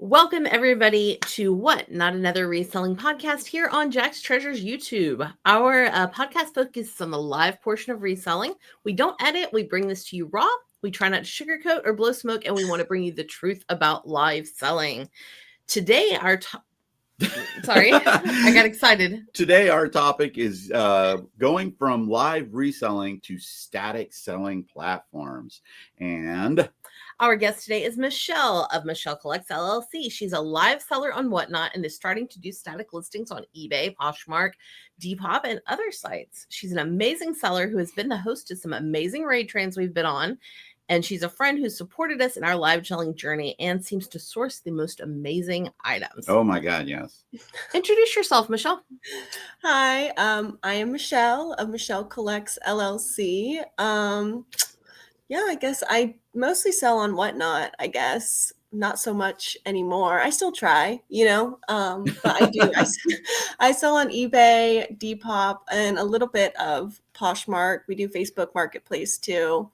Welcome, everybody, to What? Not Another Reselling Podcast here on Jack's Treasures YouTube. Our podcast focuses on the live portion of reselling. We don't edit, we bring this to you raw. We try not to sugarcoat or blow smoke, and we want to bring you the truth about live selling. Today, Sorry, I got excited. Today, our topic is going from live reselling to static selling platforms. And our guest today is Michelle of Michelle Collects LLC. She's a live seller on Whatnot and is starting to do static listings on eBay, Poshmark, Depop, and other sites. She's an amazing seller who has been the host to some amazing raid trains we've been on. And she's a friend who supported us in our live selling journey and seems to source the most amazing items. Oh my God, yes. Introduce yourself, Michelle. Hi, I am Michelle of Michelle Collects LLC. I guess I mostly sell on Whatnot, I guess. Not so much anymore. I still try, but I do. I sell on eBay, Depop, and a little bit of Poshmark. We do Facebook Marketplace too.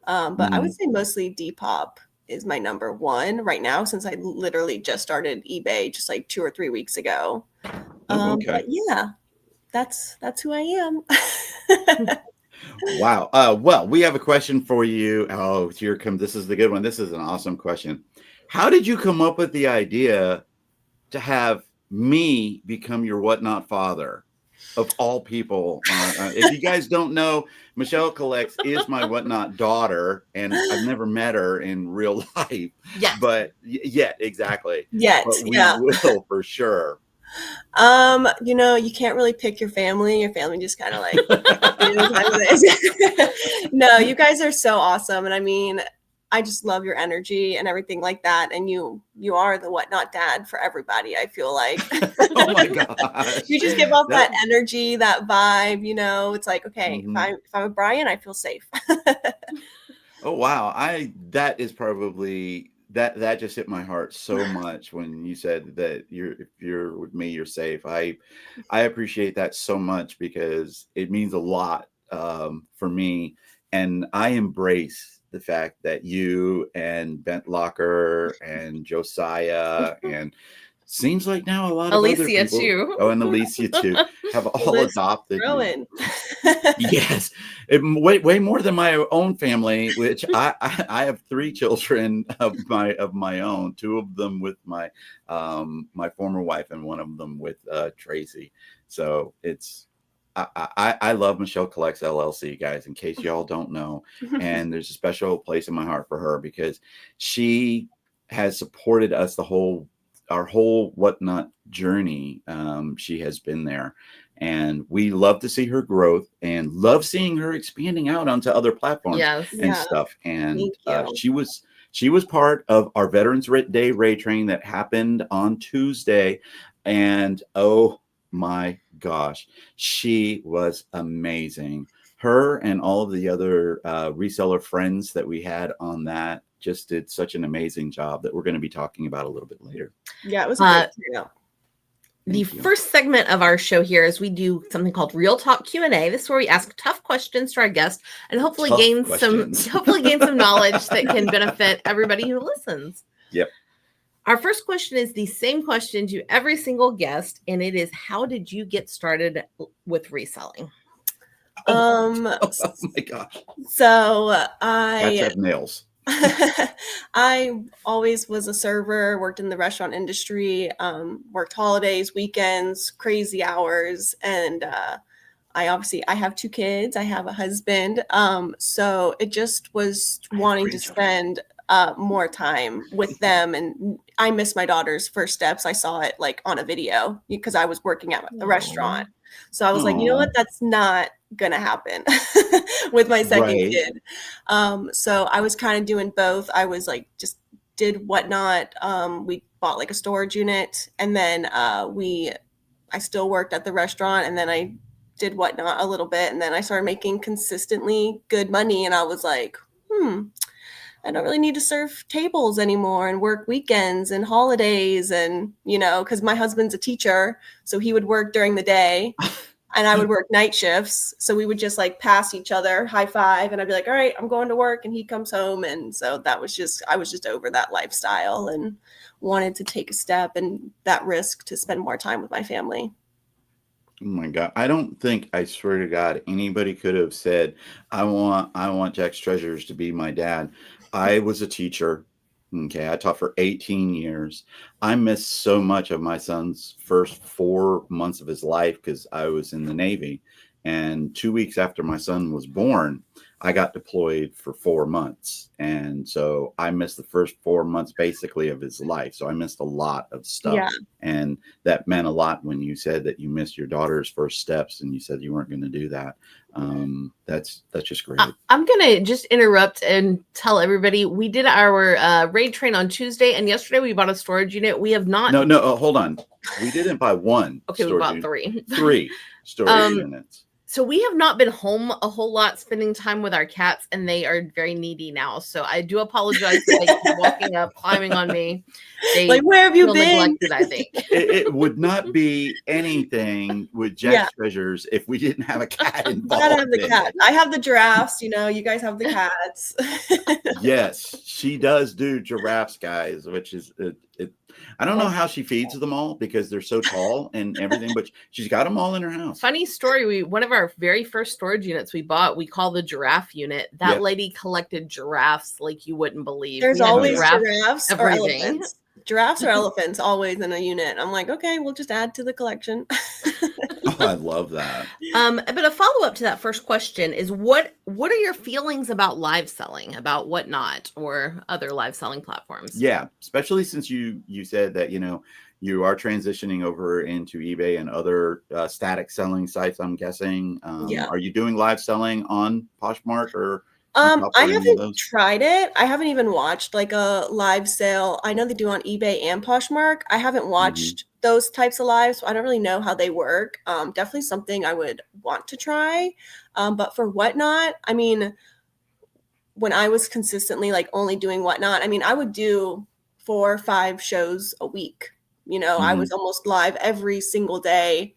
But I would say mostly Depop is my number one right now, since I literally just started eBay just like 2 or 3 weeks ago. Okay. But yeah, that's who I am. Wow. Well, we have a question for you. Oh, here comes. This is the good one. This is an awesome question. How did you come up with the idea to have me become your Whatnot father? Of all people, if you guys don't know, Michelle Collects is my Whatnot daughter, and I've never met her in real life. Yes. But yet, exactly. Yet, but we yeah. will for sure. You can't really pick your family. Your family just kind of like, No, you guys are so awesome. And I mean, I just love your energy and everything like that. And you are the Whatnot dad for everybody, I feel like. Oh my gosh. You just give off that energy, that vibe, it's like, okay, Mhm. if I'm a Brian, I feel safe. Oh wow. That is probably that just hit my heart so much when you said that if you're with me, you're safe. I appreciate that so much because it means a lot for me. And I embrace the fact that you and Bent Locker and Josiah and seems like now a lot of Alicia other people, too. Oh, and Alicia too, have all adopted me. Yes, way more than my own family, which I have 3 children of my own, 2 of them with my my former wife and 1 of them with Tracy. So it's I love Michelle Collects LLC, guys, in case y'all don't know. And there's a special place in my heart for her because she has supported us our whole Whatnot journey. She has been there, and we love to see her growth and love seeing her expanding out onto other platforms and stuff. And she was part of our Veterans Day raid train that happened on Tuesday, and oh my gosh, she was amazing. Her and all of the other reseller friends that we had on that just did such an amazing job that we're going to be talking about a little bit later. Yeah, it was a great turnout. The first segment of our show here is we do something called Real Talk Q&A. This is where we ask tough questions to our guests and hopefully gain some knowledge that can benefit everybody who listens. Yep. Our first question is the same question to every single guest, and it is, how did you get started with reselling? Oh my gosh. So I have nails. I always was a server, worked in the restaurant industry, worked holidays, weekends, crazy hours. And I have 2 kids. I have a husband. So it just was wanting to spend more time with them. And I missed my daughter's first steps. I saw it like on a video because I was working at the restaurant. So I was like, you know what? That's not going to happen with my second kid. So I was kind of doing both. I was like, just did Whatnot. We bought like a storage unit, and then I still worked at the restaurant, and then I did Whatnot a little bit, and then I started making consistently good money. And I was like, I don't really need to serve tables anymore and work weekends and holidays. And, because my husband's a teacher, so he would work during the day. and I would work night shifts. So we would just like pass each other, high five, and I'd be like, all right, I'm going to work, and he comes home. And so I was just over that lifestyle and wanted to take a step and that risk to spend more time with my family. Oh my God. I don't think, I swear to God, anybody could have said, I want Jack's Treasures to be my dad. I was a teacher. Okay. I taught for 18 years. I missed so much of my son's first 4 months of his life because I was in the Navy. And 2 weeks after my son was born, I got deployed for 4 months. And so I missed the first 4 months basically of his life. So I missed a lot of stuff. Yeah. And that meant a lot when you said that you missed your daughter's first steps and you said you weren't going to do that. That's just great. I'm going to just interrupt and tell everybody we did our raid train on Tuesday, and yesterday we bought a storage unit. We have not. No, hold on. We didn't buy one. Okay, we bought three. 3 storage units. So we have not been home a whole lot spending time with our cats, and they are very needy now. So I do apologize for they keep walking up, climbing on me. They like, where have you been? Neglected, I think. It would not be anything with Jack's Treasures if we didn't have a cat involved. I gotta have the cat. I have the giraffes, you guys have the cats. Yes, she does do giraffes, guys, which is I don't know how she feeds them all because they're so tall and everything, but she's got them all in her house. Funny story. One of our very first storage units we bought, we call the giraffe unit. That lady collected giraffes like you wouldn't believe. There's always giraffes or everything. elephants. Giraffes or elephants always in a unit. I'm like, okay, we'll just add to the collection. Oh, I love that. But a follow-up to that first question is what are your feelings about live selling, about Whatnot or other live selling platforms? Yeah, especially since you said that, you are transitioning over into eBay and other static selling sites, I'm guessing. Are you doing live selling on Poshmark or? I haven't tried it. I haven't even watched like a live sale. I know they do on eBay and Poshmark. I haven't watched those types of lives, so I don't really know how they work. Definitely something I would want to try. But for Whatnot, I mean, when I was consistently like only doing Whatnot, I mean, I would do 4 or 5 shows a week. I was almost live every single day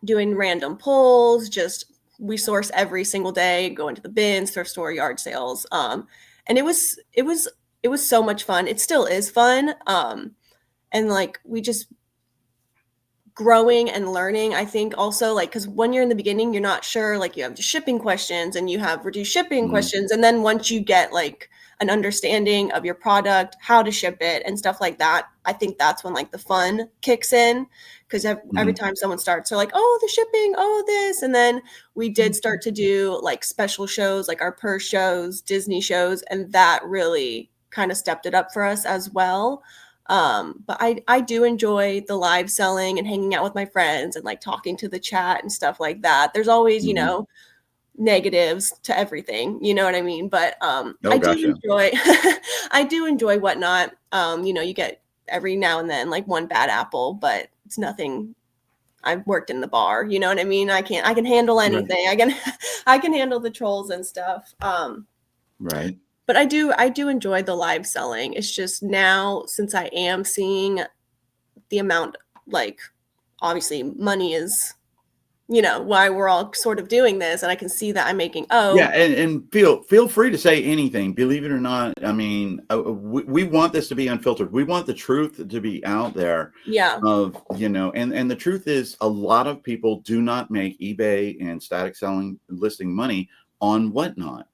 doing random polls, just we source every single day, go into the bins, thrift store, yard sales. And it was so much fun. It still is fun. And like, we just growing and learning, I think also like, cause when you're in the beginning, you're not sure, like you have the shipping questions and you have reduced shipping questions. And then once you get like an understanding of your product, how to ship it and stuff like that, I think that's when like the fun kicks in. Because every time someone starts, they're like, oh, the shipping, oh, this. And then we did start to do like special shows, like our purse shows, Disney shows. And that really kind of stepped it up for us as well. But I do enjoy the live selling and hanging out with my friends and like talking to the chat and stuff like that. There's always, negatives to everything, you know what I mean? But I do enjoy Whatnot. You get every now and then like one bad apple, but it's nothing. I've worked in the bar, you know what I mean? I can handle anything. Right. I can handle the trolls and stuff. Right. But I do enjoy the live selling. It's just now, since I am seeing the amount, like obviously money is, why we're all sort of doing this, and I can see that I'm making and feel free to say anything, believe it or not. I mean, we want this to be unfiltered. We want the truth to be out there. And the truth is a lot of people do not make eBay and static selling listing money on Whatnot.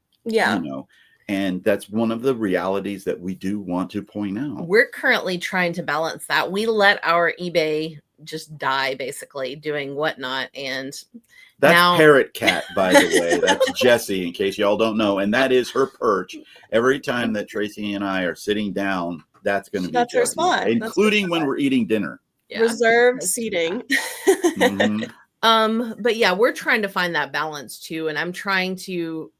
And that's one of the realities that we do want to point out. We're currently trying to balance that. We let our eBay just die basically doing Whatnot, and that's now Parrot Cat, by the way. That's Jessie, in case y'all don't know, and that is her perch. Every time that Tracy and I are sitting down, that's going to be her spot, including when we're eating dinner. Reserved seating. But yeah, we're trying to find that balance too, and I'm trying to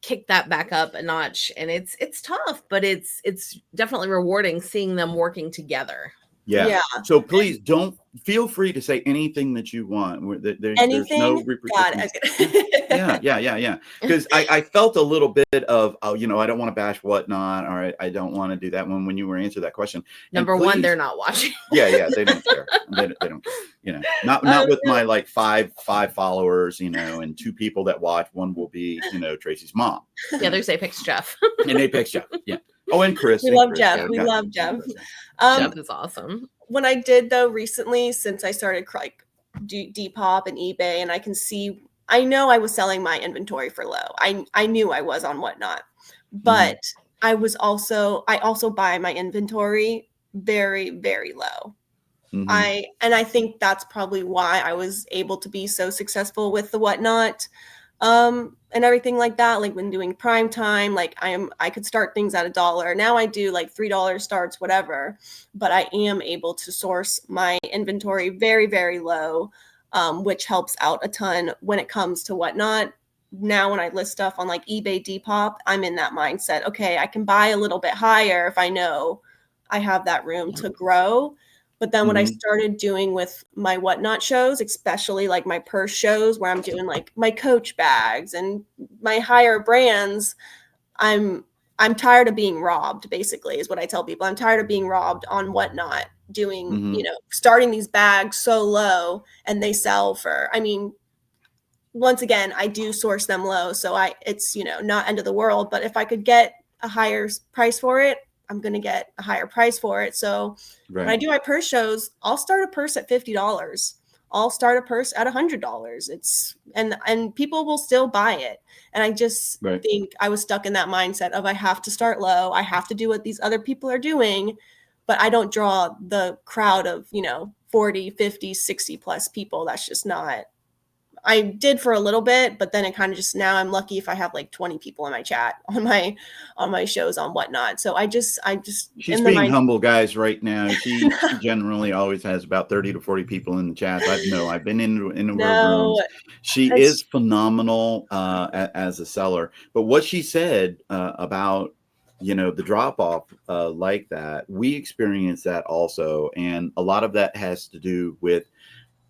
kick that back up a notch, and it's tough, but it's definitely rewarding seeing them working together. Yeah. So please don't feel free to say anything that you want. There's no repercussions. Yeah. Because I felt a little bit of, oh, I don't want to bash Whatnot, or I don't want to do that when you were answering that question. Number one, they're not watching. Yeah, they don't care. They don't care. Not with my like five followers, and 2 people that watch. One will be, Tracy's mom. The others, Apex Jeff. And Apex Jeff. Yeah. Oh, and Chris. We love Jeff. We love Jeff. Jeff is awesome. When I did though recently, since I started like Depop and eBay, and I know I was selling my inventory for low. I knew I was on Whatnot, but I also buy my inventory very, very low. I think that's probably why I was able to be so successful with the Whatnot, and everything like that. Like when doing prime time, like I could start things at $1. Now I do like $3 starts, whatever, but I am able to source my inventory very, very low, which helps out a ton when it comes to Whatnot. Now, when I list stuff on like eBay Depop, I'm in that mindset. Okay, I can buy a little bit higher if I know I have that room to grow. But then what I started doing with my Whatnot shows, especially like my purse shows where I'm doing like my Coach bags and my higher brands, I'm tired of being robbed, basically, is what I tell people. I'm tired of being robbed on Whatnot, doing, starting these bags so low and they sell for, once again, I do source them low. So it's, not end of the world, but if I could get a higher price for it, I'm going to get a higher price for it. So when I do my purse shows, I'll start a purse at $50. I'll start a purse at $100. It's and people will still buy it. And I just think I was stuck in that mindset of I have to start low. I have to do what these other people are doing, but I don't draw the crowd of, 40, 50, 60 plus people. That's just not. I did for a little bit, but then it kind of just, now I'm lucky if I have like 20 people in my chat on my shows on Whatnot. So I just she's being humble, guys, right now. She generally always has about 30 to 40 people in the chat. I've been in the rooms. She is phenomenal as a seller. But what she said about the drop off like that, we experienced that also, and a lot of that has to do with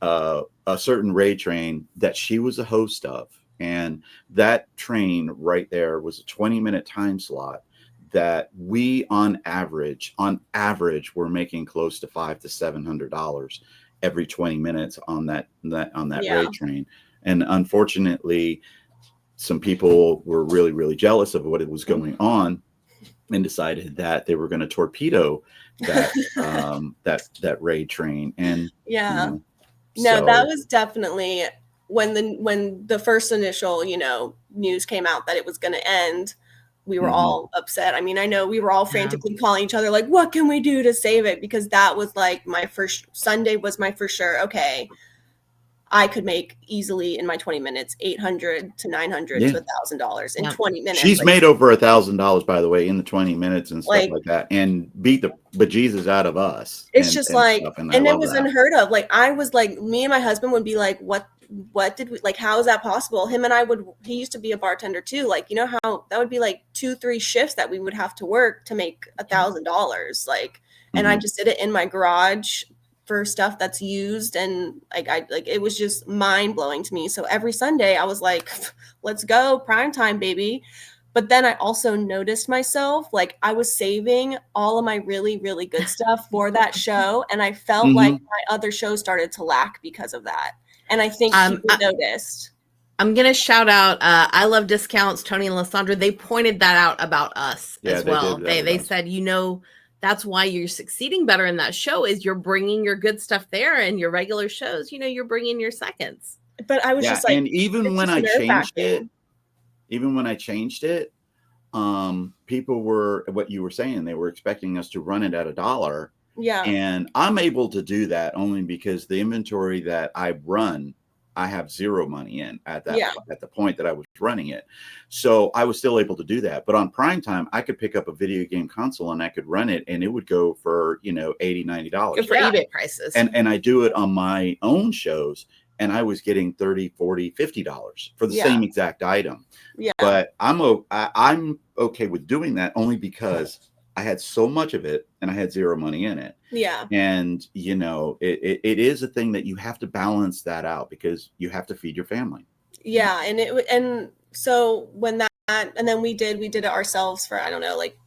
a certain raid train that she was a host of, and that train right there was a 20-minute time slot that we on average were making close to $500 to $700 every 20 minutes on that raid train. And unfortunately, some people were really, really jealous of what was going on and decided that they were going to torpedo that that raid train. And no, that was definitely when the first initial, news came out that it was going to end. We were all upset. I know we were all frantically calling each other like, what can we do to save it? Because that was like my first Sunday was my first sure. Okay, I could make easily in my 20 minutes, $800 to $900 to $1,000 in 20 minutes. She's made over $1,000, by the way, in the 20 minutes and stuff like that, and beat the bejesus out of us. It's just like, and it was unheard of. Like I was like, me and my husband would be like, what did we like? How is that possible? Him and I he used to be a bartender too. Like, how that would be like 2-3 shifts that we would have to work to make $1,000. Like, and I just did it in my garage for stuff that's used, and it was just mind blowing to me. So every Sunday I was like, let's go prime time, baby. But then I also noticed myself, like I was saving all of my really, really good stuff for that show. And I felt like my other shows started to lack because of that. And I think people noticed. I'm going to shout out, I Love Discounts, Tony and Lysandra. They pointed that out about us as well. They said, that's why you're succeeding better in that show is you're bringing your good stuff there, and your regular shows, you're bringing your seconds. But I was just like, and even when I changed it, people were, what you were saying, they were expecting us to run it at $1. Yeah. And I'm able to do that only because the inventory that I run, I have zero money in at the point that I was running it. So I was still able to do that. But on prime time, I could pick up a video game console and I could run it, and it would go for, $80, $90. Good for eBay prices. And I do it on my own shows, and I was getting $30, $40, $50 for the same exact item. Yeah. But I'm okay with doing that only because I had so much of it and I had zero money in it. Yeah. And, it is a thing that you have to balance that out because you have to feed your family. Yeah, and so when that, and then we did it ourselves for, I don't know, like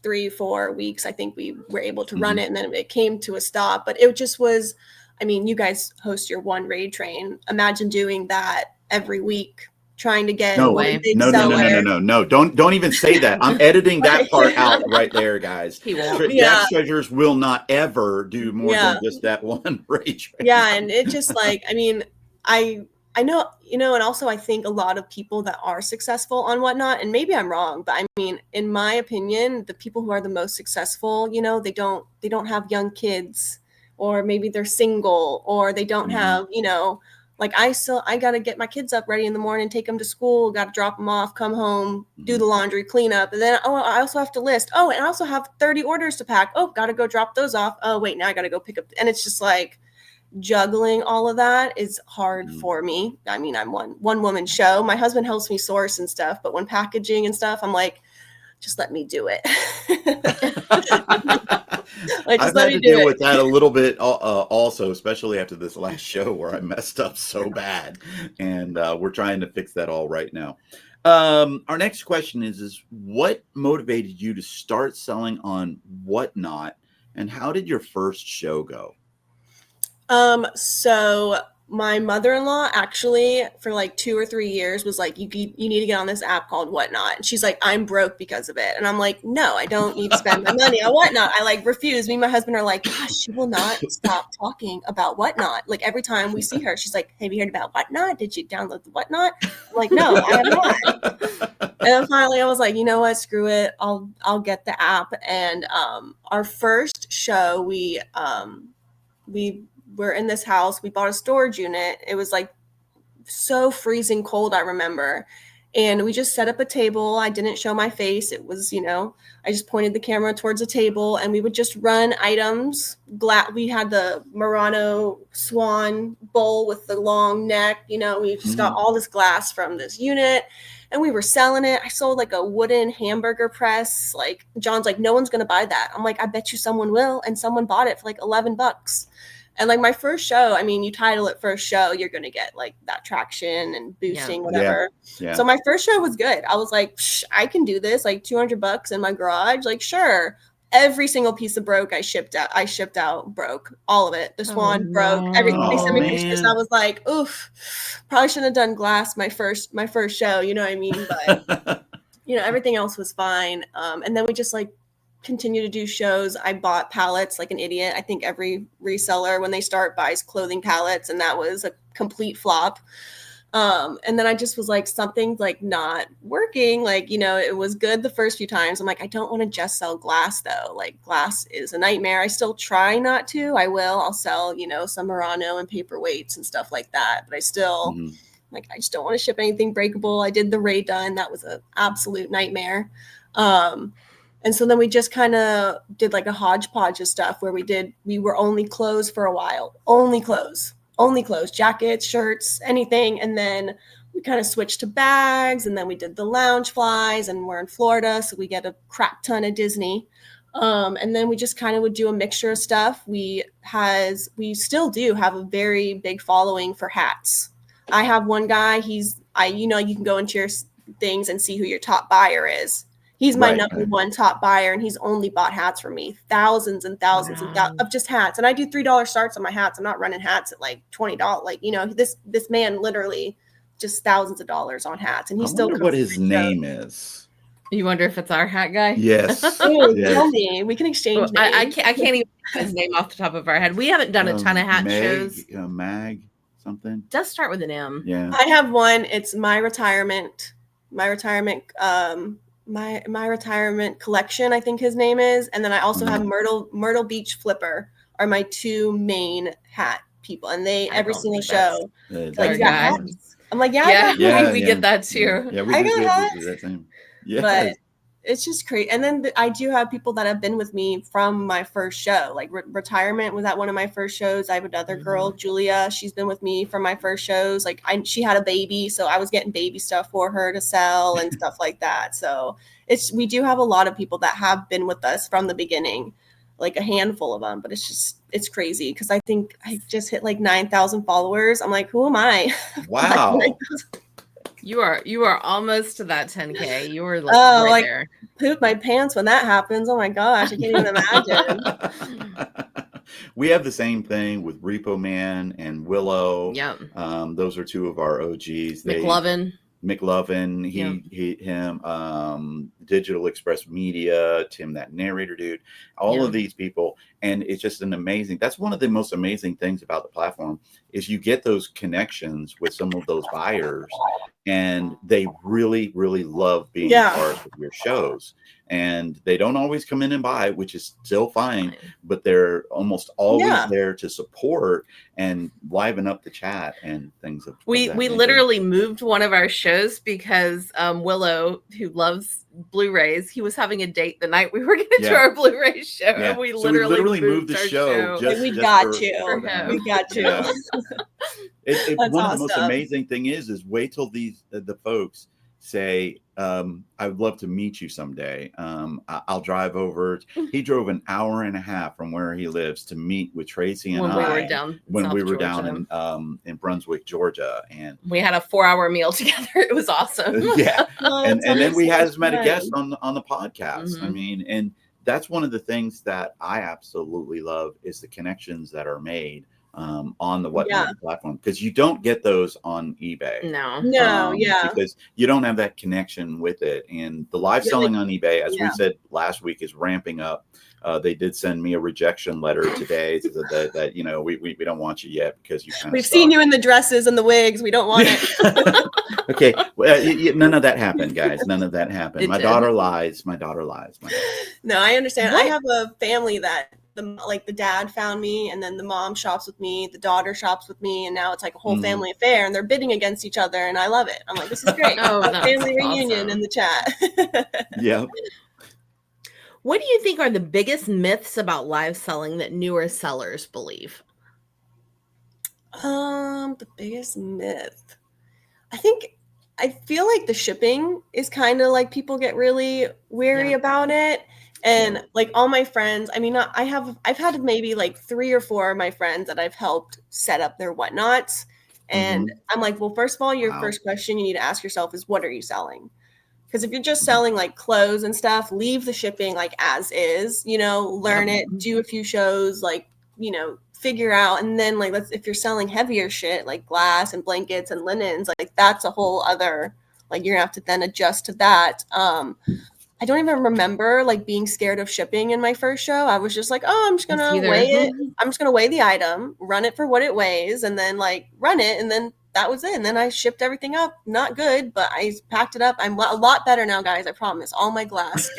3-4 weeks. I think we were able to run it, and then it came to a stop. But it just was, I mean, you guys host your one raid train. Imagine doing that every week, trying to get No, one big no, no, no, seller. no, no, no, no. Don't even say that. I'm editing that part out right there, guys. He won't. Jack's Treasures will not ever do more Yeah. than just that one raid train. Yeah, and it just like, I mean, I know, you know, and also I think a lot of people that are successful on Whatnot, and maybe I'm wrong, but I mean, in my opinion, the people who are the most successful, you know, they don't have young kids, or maybe they're single, or they don't have, you know, like I got to get my kids up ready in the morning, take them to school, got to drop them off, come home, do the laundry, clean up, and then, oh, I also have to list. Oh, and I also have 30 orders to pack. Oh, got to go drop those off. Oh, wait, now I got to go pick up. And it's just like, juggling all of that is hard for me. I mean, I'm one woman show. My husband helps me source and stuff, but when packaging and stuff, I'm like, just let me do it. Like, I've had to deal with that a little bit also, especially after this last show where I messed up so bad, and we're trying to fix that all right now. Our next question is what motivated you to start selling on Whatnot, and how did your first show go? So my mother-in-law actually for like 2 or 3 years was like, you need to get on this app called Whatnot. And she's like, I'm broke because of it. And I'm like, no, I don't need to spend my money on Whatnot. I like refuse. Me and my husband are like, gosh, she will not stop talking about Whatnot. Like every time we see her, she's like, have you heard about Whatnot? Did you download the Whatnot? I'm like, no, I have not. And then finally I was like, you know what, screw it. I'll get the app. And our first show, we were in this house. We bought a storage unit. It was like so freezing cold, I remember. And we just set up a table. I didn't show my face. It was, you know, I just pointed the camera towards a table, and we would just run items. We had the Murano Swan bowl with the long neck. You know, we just got all this glass from this unit, and we were selling it. I sold like a wooden hamburger press. Like John's like, no one's going to buy that. I'm like, I bet you someone will. And someone bought it for like $11. And like my first show, I mean, you title it first show, you're going to get like that traction and boosting, whatever. Yeah. So my first show was good. I was like, I can do this, like $200 in my garage. Like, sure. Every single piece of broke I shipped out broke. All of it. The Swan broke. Everything. They sent me pictures. I was like, oof, probably shouldn't have done glass my first show. You know what I mean? But, you know, everything else was fine. And then we just like, continue to do shows. I bought pallets like an idiot. I think every reseller when they start buys clothing pallets, and that was a complete flop. And then I just was like, something's like not working. Like, you know, it was good the first few times. I'm like, I don't want to just sell glass though. Like glass is a nightmare. I still try not to. I'll sell, you know, some Murano and paperweights and stuff like that. But I still like, I just don't want to ship anything breakable. I did the Raid done. That was an absolute nightmare. And so then we just kind of did like a hodgepodge of stuff where we were only clothes for a while, only clothes, jackets, shirts, anything. And then we kind of switched to bags, and then we did the lounge flies, and we're in Florida, so we get a crap ton of Disney. And then we just kind of would do a mixture of stuff. We still do have a very big following for hats. I have one guy, you know, you can go into your things and see who your top buyer is. He's my number one top buyer, and he's only bought hats from me, thousands and thousands of just hats. And I do $3 starts on my hats. I'm not running hats at like $20. Like, you know, this man literally just thousands of dollars on hats, and he's still. I wonder what his name is. You wonder if it's our hat guy? Yes. Tell me. We can exchange names. I can't even get his name off the top of our head. We haven't done a ton of hat shows. Mag something. Does start with an M. Yeah. I have one. It's my retirement collection, I think his name is. And then I also have Myrtle Beach Flipper are my two main hat people. And they every single show. Like, I'm like, we get that too. Yeah, we do that same. Yeah. But it's just crazy. And then I do have people that have been with me from my first show. Like retirement was at one of my first shows. I have another girl, Julia. She's been with me from my first shows. Like she had a baby, so I was getting baby stuff for her to sell and stuff like that. So we do have a lot of people that have been with us from the beginning, like a handful of them. But it's crazy because I think I just hit like 9,000 followers. I'm like, who am I? Wow. You are almost to that 10K. You were right there. Poop my pants when that happens. Oh my gosh, I can't even imagine. We have the same thing with Repo Man and Willow. Yep. Those are two of our OGs. McLovin, him, Digital Express Media, Tim, that narrator dude, all of these people. And it's just that's one of the most amazing things about the platform is you get those connections with some of those buyers, and they really, really love being part of your shows. And they don't always come in and buy, which is still fine, but they're almost always there to support and liven up the chat and things. We literally moved one of our shows because Willow, who loves Blu-rays, he was having a date the night we were going to do our Blu-ray show. And we literally moved the show. We got you. One of the most amazing thing is wait till the folks say, I would love to meet you someday. I'll drive over. He drove an hour and a half from where he lives to meet with Tracy and when we were down in Brunswick, Georgia, and we had a 4-hour meal together. It was awesome. And then we had as many guests on the podcast. I mean, and that's one of the things that I absolutely love is the connections that are made on the Whatnot platform, because you don't get those on eBay. Because you don't have that connection with it. And the live selling on eBay, as we said last week, is ramping up. They did send me a rejection letter today that we don't want you yet because we've seen you in the dresses and the wigs. We don't want it. Okay, well, none of that happened, guys. None of that happened. My daughter lies. No, I understand. I have a family that the dad found me, and then the mom shops with me, the daughter shops with me, and now it's like a whole family affair, and they're bidding against each other, and I love it. I'm like, this is great. Family reunion in the chat. Yeah. What do you think are the biggest myths about live selling that newer sellers believe? The biggest myth. I feel like the shipping is kind of like people get really wary about it. And like all my friends, I mean, I've had maybe like 3 or 4 of my friends that I've helped set up their Whatnots. And I'm like, well, first of all, your first question you need to ask yourself is, what are you selling? Because if you're just selling like clothes and stuff, leave the shipping like as is, learn it, do a few shows, like, figure out. And then like, if you're selling heavier shit like glass and blankets and linens, like that's a whole other, like you're gonna have to then adjust to that. I don't even remember like being scared of shipping in my first show. I was just like, oh, I'm just going to weigh it. I'm just going to weigh the item, run it for what it weighs, and then like run it. And then that was it. And then I shipped everything up. Not good, but I packed it up. I'm a lot better now, guys. I promise. All my glass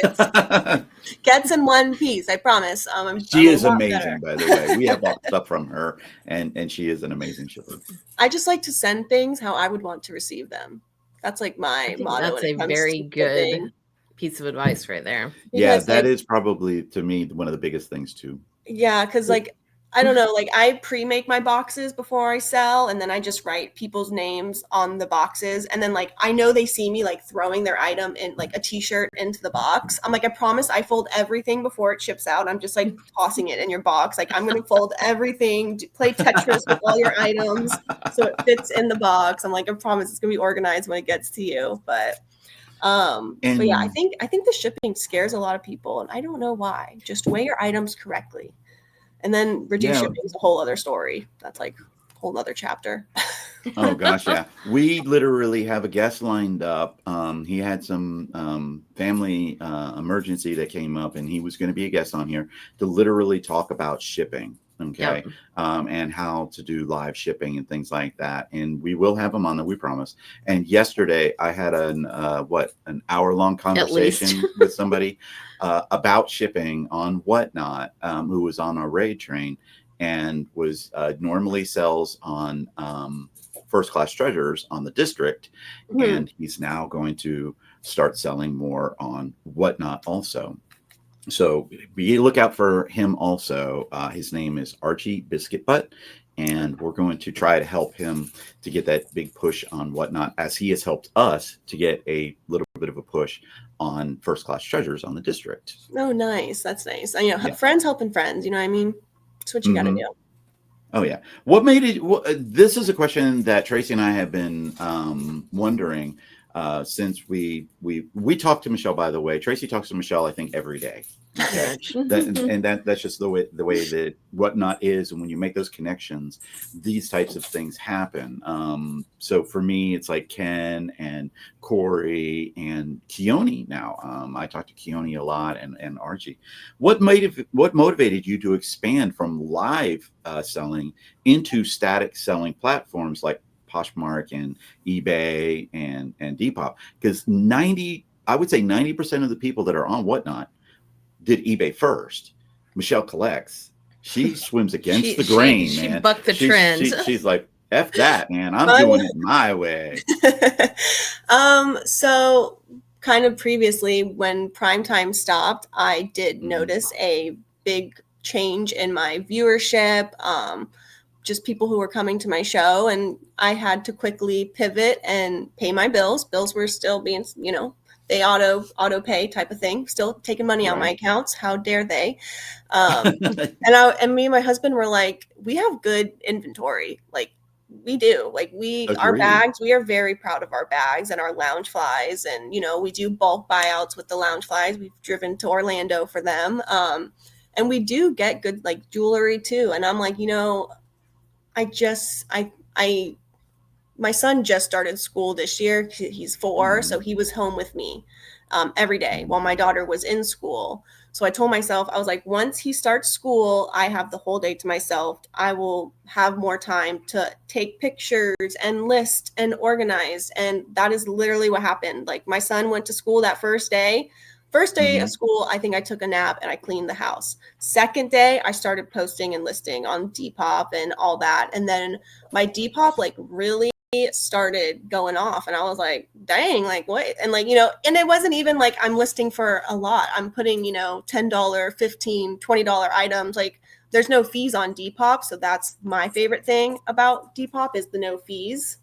gets in one piece. I promise. She is amazing, by the way. We have all stuff from her, and she is an amazing shipper. I just like to send things how I would want to receive them. That's like my motto. That's a very good piece of advice right there. Yeah, that is probably to me one of the biggest things too. Yeah, because like I don't know, like I pre-make my boxes before I sell, and then I just write people's names on the boxes, and then like I know they see me like throwing their item in like a t-shirt into the box. I'm like, I promise I fold everything before it ships out. I'm just like tossing it in your box. Like I'm gonna fold everything, play Tetris with all your items so it fits in the box. I'm like, I promise it's gonna be organized when it gets to you. But yeah, I think the shipping scares a lot of people, and I don't know why. Just weigh your items correctly, and then reduce shipping is a whole other story. That's like a whole other chapter. Oh gosh, yeah. We literally have a guest lined up. He had some family emergency that came up, and he was going to be a guest on here to literally talk about shipping. Okay. Yep. And how to do live shipping and things like that. And we will have him on there, we promise. And yesterday I had an hour-long conversation with somebody about shipping on Whatnot, who was on our raid train and was normally sells on First Class Treasures on the district. And he's now going to start selling more on Whatnot also. So be look out for him also. His name is Archie Biscuit Butt, and we're going to try to help him to get that big push on Whatnot, as he has helped us to get a little bit of a push on First Class Treasures on the district. Oh, nice. That's nice. Friends helping friends. You know what I mean? That's what you got to do. Oh yeah. What made it? This is a question that Tracy and I have been wondering since we talked to Michelle. By the way, Tracy talks to Michelle, I think, every day. Okay, that's just the way that Whatnot is, and when you make those connections, these types of things happen. So for me, it's like Ken and Corey and Keone. Now, I talk to Keone a lot, and Archie. What motivated you to expand from live selling into static selling platforms like Poshmark and eBay and Depop? Because I would say 90% of the people that are on Whatnot did eBay first. Michelle collects. She swims against the grain, man. She bucked the trend. She's like, F that, man. I'm doing it my way. So kind of previously when primetime stopped, I did notice a big change in my viewership, just people who were coming to my show, and I had to quickly pivot and pay my bills. Bills were still being, they auto pay type of thing, still taking money on my accounts. How dare they? And me and my husband were like, we have good inventory. Like we do, like our bags, we are very proud of our bags and our lounge flies. And, we do bulk buyouts with the lounge flies. We've driven to Orlando for them. And we do get good like jewelry too. And I'm like, my son just started school this year. He's 4, so he was home with me every day while my daughter was in school. So I told myself, I was like, once he starts school, I have the whole day to myself. I will have more time to take pictures and list and organize. And that is literally what happened. Like my son went to school that first day. First day of school, I think I took a nap and I cleaned the house. Second day, I started posting and listing on Depop and all that. And then my Depop like really started going off, and I was like, dang, like what? And like, and it wasn't even like I'm listing for a lot. I'm putting, $10, $15, $20 items. Like there's no fees on Depop. So that's my favorite thing about Depop is the no fees.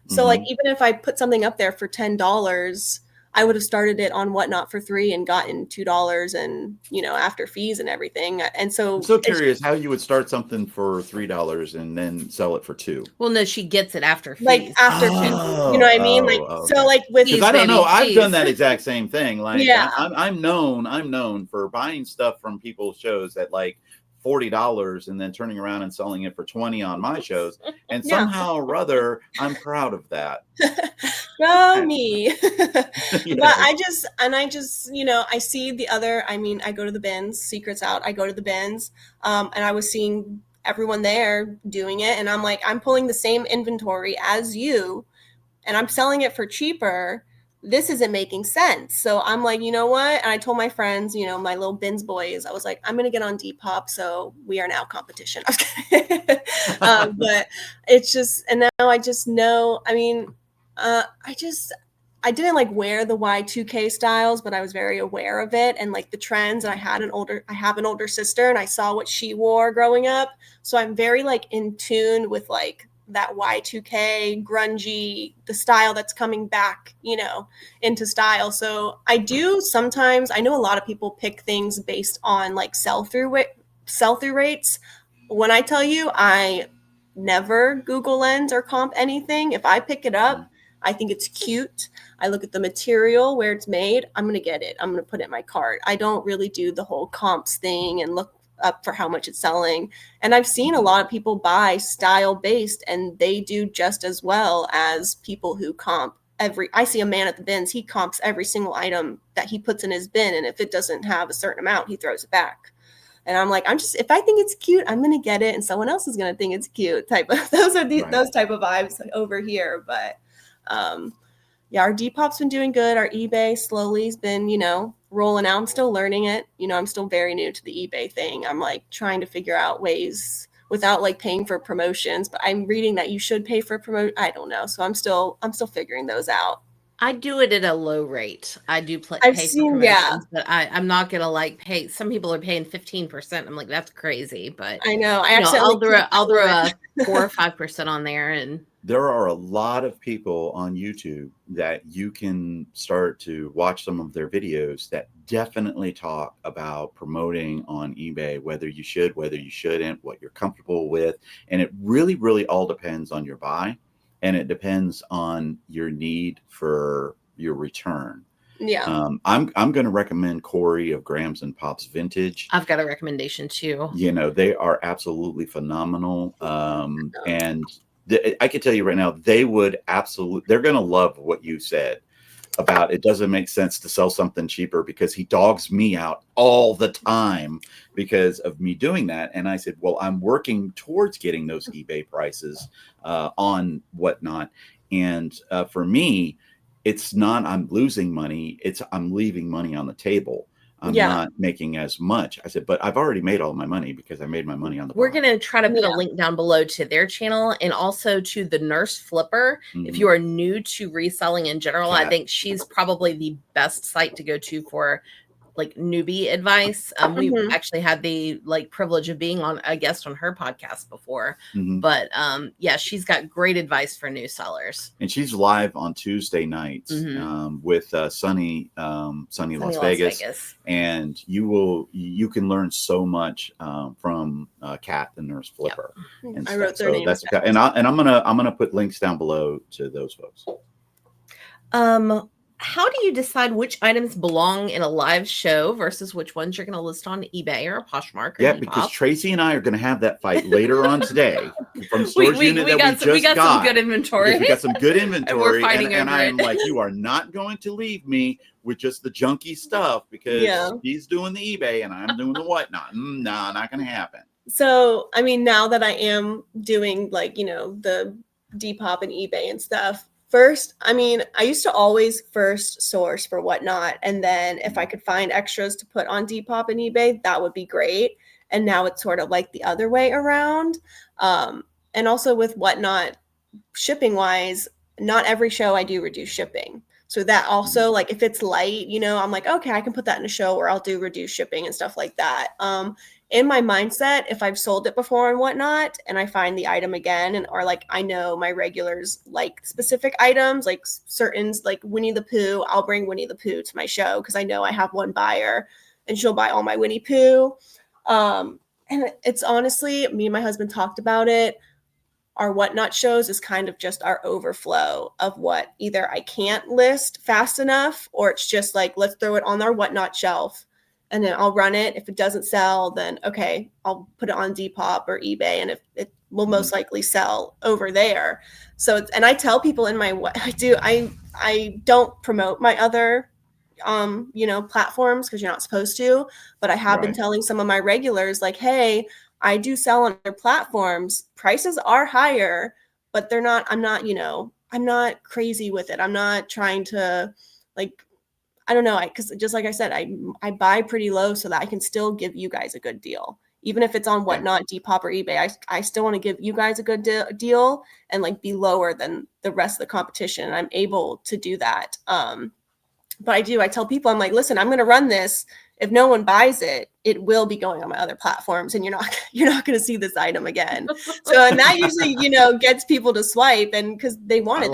So like, even if I put something up there for $10, I would have started it on Whatnot for $3 and gotten $2 and, after fees and everything. And so I'm so curious how you would start something for $3 and then sell it for $2. Well, no, she gets it after fees. Like after fees, you know what I mean? Like, so like with fees, I don't know. I've done that exact same thing. Like I'm known for buying stuff from people's shows at like $40 and then turning around and selling it for $20 on my shows. And somehow or other, I'm proud of that. Well, me. But I just, I see the other, I go to the bins, secrets out. I go to the bins, and I was seeing everyone there doing it. And I'm like, I'm pulling the same inventory as you and I'm selling it for cheaper. This isn't making sense. So I'm like, you know what? And I told my friends, my little bins boys, I was like, I'm going to get on Depop. So we are now competition. But it's just, and now I just know, I didn't like wear the Y2K styles, but I was very aware of it and like the trends. And I have an older sister and I saw what she wore growing up. So I'm very like in tune with like that Y2K grungy, the style that's coming back, into style. So I do sometimes, I know a lot of people pick things based on like sell-through rates. When I tell you, I never Google Lens or comp anything. If I pick it up, I think it's cute. I look at the material, where it's made. I'm going to get it. I'm going to put it in my cart. I don't really do the whole comps thing and look up for how much it's selling. And I've seen a lot of people buy style based and they do just as well as people who comp I see a man at the bins, he comps every single item that he puts in his bin. And if it doesn't have a certain amount, he throws it back. And I'm like, if I think it's cute, I'm going to get it. And someone else is going to think it's cute those type of vibes over here. But our Depop's been doing good. Our eBay slowly has been, rolling out. I'm still learning it. I'm still very new to the eBay thing. I'm like trying to figure out ways without like paying for promotions, but I'm reading that you should pay for promotion. I don't know. So I'm still figuring those out. I do it at a low rate. I do pay for promotions, but I'm not going to like pay. Some people are paying 15%. I'm like, that's crazy. But I know. I'll throw a 4 or 5% on there and there are a lot of people on YouTube that you can start to watch some of their videos that definitely talk about promoting on eBay, whether you should, whether you shouldn't, what you're comfortable with. And it really, really all depends on your buy, and it depends on your need for your return. Yeah. I'm going to recommend Corey of Grams and Pops Vintage. I've got a recommendation too. You know, they are absolutely phenomenal. And I can tell you right now, they're going to love what you said about it doesn't make sense to sell something cheaper, because he dogs me out all the time because of me doing that. And I said, well, I'm working towards getting those eBay prices on Whatnot. And for me, it's not I'm losing money, it's I'm leaving money on the table. I'm not making as much. I said, but I've already made all my money because I made my money on the We're buy. going to try to put a link down below to their channel, and also to the Nurse Flipper. If you are new to reselling in general, I think she's probably the best site to go to for like newbie advice. We've actually had the privilege of being on a guest on her podcast before, but yeah, she's got great advice for new sellers. And she's live on Tuesday nights with Sunny Las Vegas. And you can learn so much from Kat, the Nurse Flipper. And I wrote their names down. And I'm gonna put links down below to those folks. How do you decide which items belong in a live show versus which ones you're going to list on eBay or Poshmark? Or Depop? Because Tracy and I are going to have that fight later on today from Storage Unit we got some good inventory. We got some good inventory, and we're fighting and I'm like, you are not going to leave me with just the junky stuff, because he's doing the eBay and I'm doing the Whatnot. Nah, not going to happen. So, I mean, now that I am doing the Depop and eBay and stuff, first, I mean, I used to always first source for Whatnot, and then if I could find extras to put on Depop and eBay, that would be great. And now it's sort of like the other way around. And also with Whatnot, shipping wise, not every show I do reduce shipping. So that also, like, if it's light, I'm like, okay, I can put that in a show where I'll do reduced shipping and stuff like that. In my mindset, if I've sold it before and Whatnot, and I find the item again, or like I know my regulars like specific items, like certain, like Winnie the Pooh, I'll bring Winnie the Pooh to my show because I know I have one buyer and she'll buy all my Winnie Pooh. And it's honestly, me and my husband talked about it. Our Whatnot shows is kind of just our overflow of what either I can't list fast enough, or it's just like, let's throw it on our Whatnot shelf. And then I'll run it. If it doesn't sell, then okay, I'll put it on Depop or eBay, and if it will most likely sell over there. So, and I tell people in my what I do, I don't promote my other, platforms because you're not supposed to. But I have been telling some of my regulars, like, hey, I do sell on other platforms. Prices are higher, but they're not. I'm not crazy with it. I'm not trying to I don't know, because just like I said, I buy pretty low so that I can still give you guys a good deal. Even if it's on Whatnot, Depop, or eBay, I still want to give you guys a good deal and be lower than the rest of the competition. And I'm able to do that. But I tell people, I'm like, listen, I'm going to run this. If no one buys it, it will be going on my other platforms, and you're not going to see this item again. So, and that usually, gets people to swipe, and because they want it,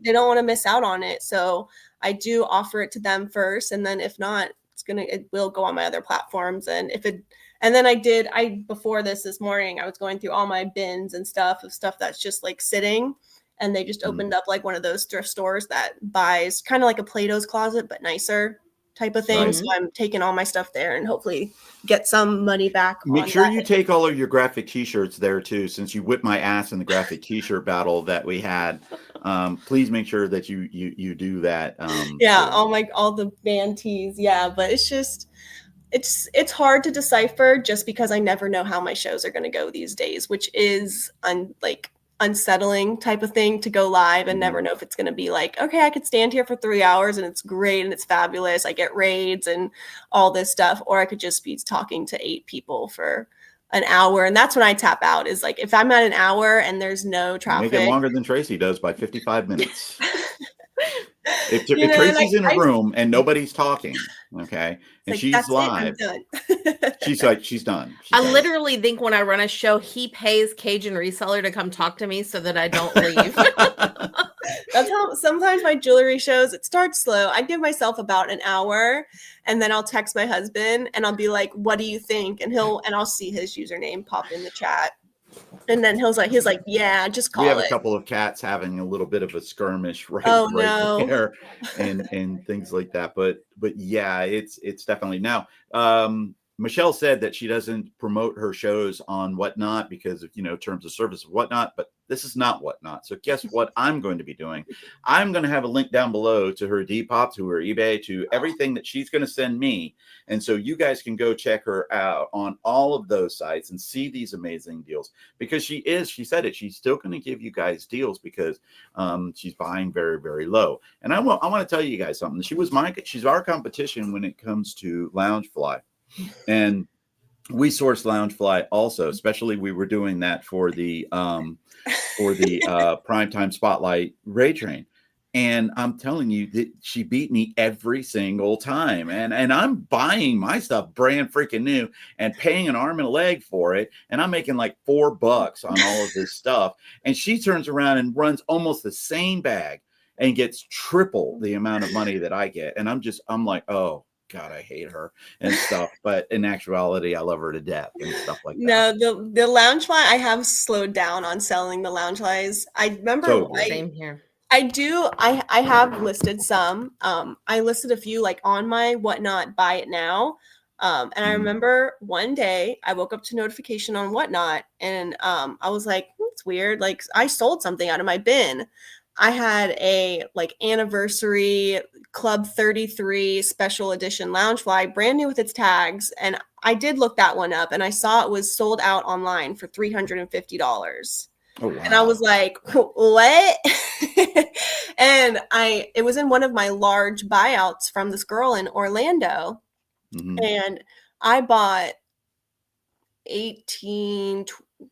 they don't want to miss out on it. So I do offer it to them first, and then if not, it will go on my other platforms. And before this morning, I was going through all my bins and stuff that's just like sitting, and they just opened up like one of those thrift stores that buys kind of like a Plato's Closet, but nicer type of thing. So I'm taking all my stuff there and hopefully get some money back. Make sure you take all of your graphic t-shirts there too, since you whipped my ass in the graphic t-shirt battle that we had. Please make sure that you do that. All the band tees. Yeah, but it's just it's hard to decipher just because I never know how my shows are going to go these days, which is unsettling type of thing to go live and never know if it's going to be like, okay, I could stand here for 3 hours and it's great and it's fabulous, I get raids and all this stuff, or I could just be talking to 8 people for an hour. And that's when I tap out, is like if I'm at an hour and there's no traffic. Make it longer than Tracy does by 55 minutes. If You know, and Tracy's in a room and nobody's talking, okay, and like, she's that's live, it, I'm done. she's like, she's done. I literally think when I run a show, he pays Cajun Reseller to come talk to me so that I don't leave. That's how sometimes my jewelry shows, it starts slow. I give myself about an hour, and then I'll text my husband and I'll be like, what do you think? And I'll see his username pop in the chat. And then he's like, yeah, just call it. We have a couple of cats having a little bit of a skirmish right there and things like that. But yeah, it's definitely now. Michelle said that she doesn't promote her shows on Whatnot because of, terms of service of Whatnot, but this is not Whatnot. So guess what I'm going to be doing? I'm going to have a link down below to her Depop, to her eBay, to everything that she's going to send me. And so you guys can go check her out on all of those sites and see these amazing deals, because she said it, she's still going to give you guys deals because she's buying very, very low. And I want to tell you guys something. She's our competition when it comes to Loungefly. And we source Loungefly also, especially we were doing that for the primetime spotlight Ray Train. And I'm telling you that she beat me every single time. And I'm buying my stuff brand freaking new and paying an arm and a leg for it. And I'm making like $4 on all of this stuff. And she turns around and runs almost the same bag and gets triple the amount of money that I get. And I'm like, oh God, I hate her and stuff. But in actuality, I love her to death and stuff like that. No, the Loungefly, I have slowed down on selling the Loungeflies. I remember Same here. I do. I have listed some. I listed a few like on my Whatnot Buy It Now. And I remember one day I woke up to notification on Whatnot, and I was like, it's weird. Like, I sold something out of my bin. I had a like anniversary Club 33 special edition Loungefly, brand new with its tags. And I did look that one up, and I saw it was sold out online for $350. Oh, wow. And I was like, what? And it was in one of my large buyouts from this girl in Orlando. Mm-hmm. And I bought 18,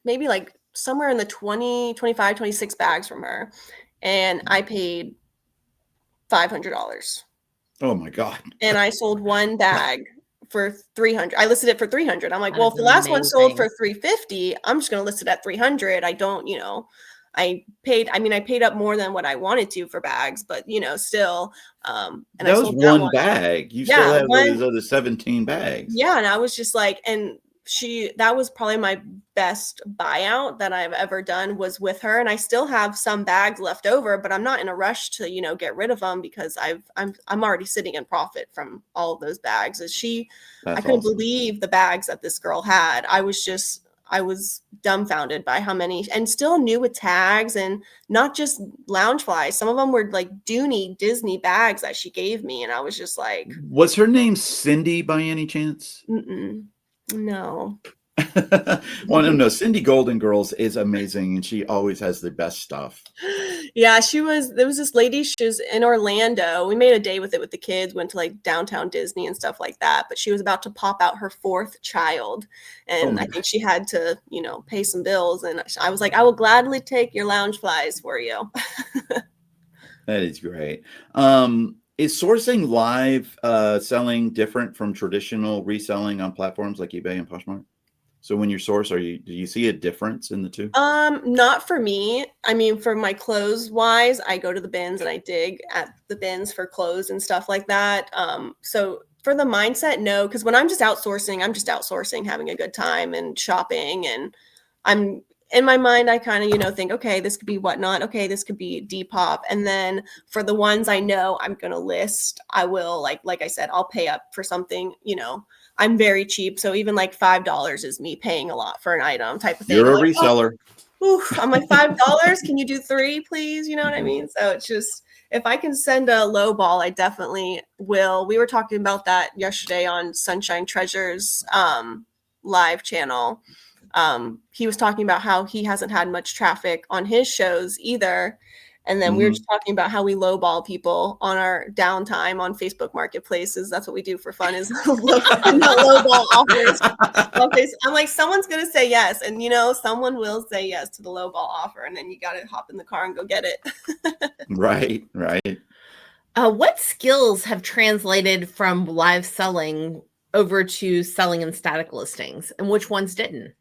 maybe like somewhere in the 20, 25, 26 bags from her. And I paid $500. Oh my God. And I sold one bag for $300. I listed it for $300. I'm like, well, if the last one sold for $350, I'm just going to list it at $300. I don't, I paid up more than what I wanted to for bags, but still. And that was one bag. You still have those other 17 bags. Yeah. And I was just like, and that was probably my best buyout that I've ever done, was with her. And I still have some bags left over, but I'm not in a rush to, get rid of them, because I'm already sitting in profit from all of those bags. I couldn't believe the bags that this girl had. I was dumbfounded by how many, and still new with tags, and not just Loungefly. Some of them were like Dooney Disney bags that she gave me. And I was just like, was her name Cindy by any chance? No. Well, no, Cindy Golden Girls is amazing, and she always has the best stuff. Yeah, there was this lady, she was in Orlando. We made a day with it with the kids, went to like downtown Disney and stuff like that. But she was about to pop out her 4th child. And I think she had to, pay some bills. And I was like, I will gladly take your Loungeflies for you. That is great. Is sourcing live selling different from traditional reselling on platforms like eBay and Poshmark? So when you source, do you see a difference in the two? Not for me. I mean, for my clothes wise, I go to the bins and I dig at the bins for clothes and stuff like that. So for the mindset, no, because when I'm just outsourcing, having a good time and shopping, and I'm in my mind, I kind of, think, okay, this could be Whatnot. Okay, this could be Depop. And then for the ones I know I'm going to list, I will, like I said, I'll pay up for something, I'm very cheap. So even like $5 is me paying a lot for an item type of thing. You're a reseller. I'm like, $5? Can you do 3, please? You know what I mean? So it's just, if I can send a low ball, I definitely will. We were talking about that yesterday on Sunshine Treasures live channel. He was talking about how he hasn't had much traffic on his shows either. And then we were just talking about how we lowball people on our downtime on Facebook marketplaces. That's what we do for fun, is lowball offers on Facebook. I'm like, someone's going to say yes. And, someone will say yes to the lowball offer. And then you got to hop in the car and go get it. Right. What skills have translated from live selling over to selling in static listings, and which ones didn't?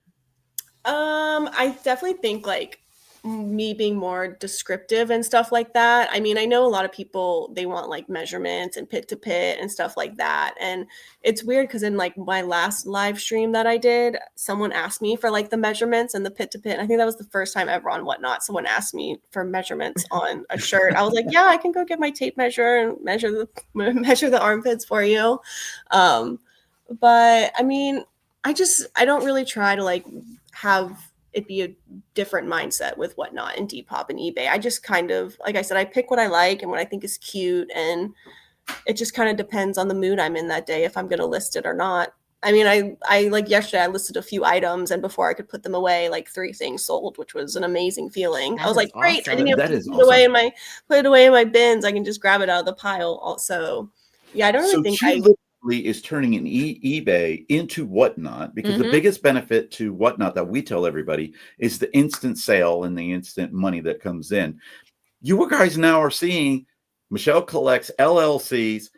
I definitely think like me being more descriptive and stuff like that. I mean, I know a lot of people, they want like measurements and pit to pit and stuff like that. And it's weird because in like my last live stream that I did, someone asked me for like the measurements and the pit to pit. I think that was the first time ever on Whatnot. Someone asked me for measurements on a shirt. I was like, yeah, I can go get my tape measure and measure the armpits for you. But I mean, I don't really try to like have it be a different mindset with Whatnot and Depop and eBay. I just kind of, like I said, I pick what I like and what I think is cute, and it just kind of depends on the mood I'm in that day if I'm going to list it or not. I mean, I like yesterday I listed a few items, and before I could put them away, like 3 things sold, which was an amazing feeling. I That was is like, great! I awesome. didn't even That put is it away awesome. put it away in my bins. I can just grab it out of the pile. Also, yeah, I don't really So think she literally is turning an eBay into Whatnot, because the biggest benefit to Whatnot that we tell everybody is the instant sale and the instant money that comes in. You guys now are seeing Michelle Collects LLC's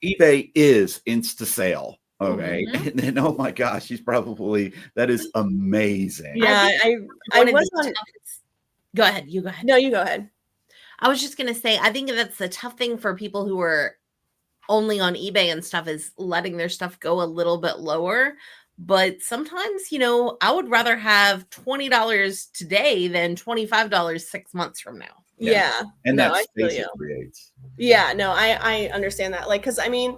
eBay is insta sale. Okay. And then, oh my gosh, that is amazing. Yeah, I was on. Go ahead. You go ahead. No, you go ahead. I was just going to say, I think that's the tough thing for people who are only on eBay and stuff, is letting their stuff go a little bit lower. But sometimes, I would rather have $20 today than $25 6 months from now. Yeah. And no, that I feel space you. it creates. Yeah, no, I understand that. Like, because I mean,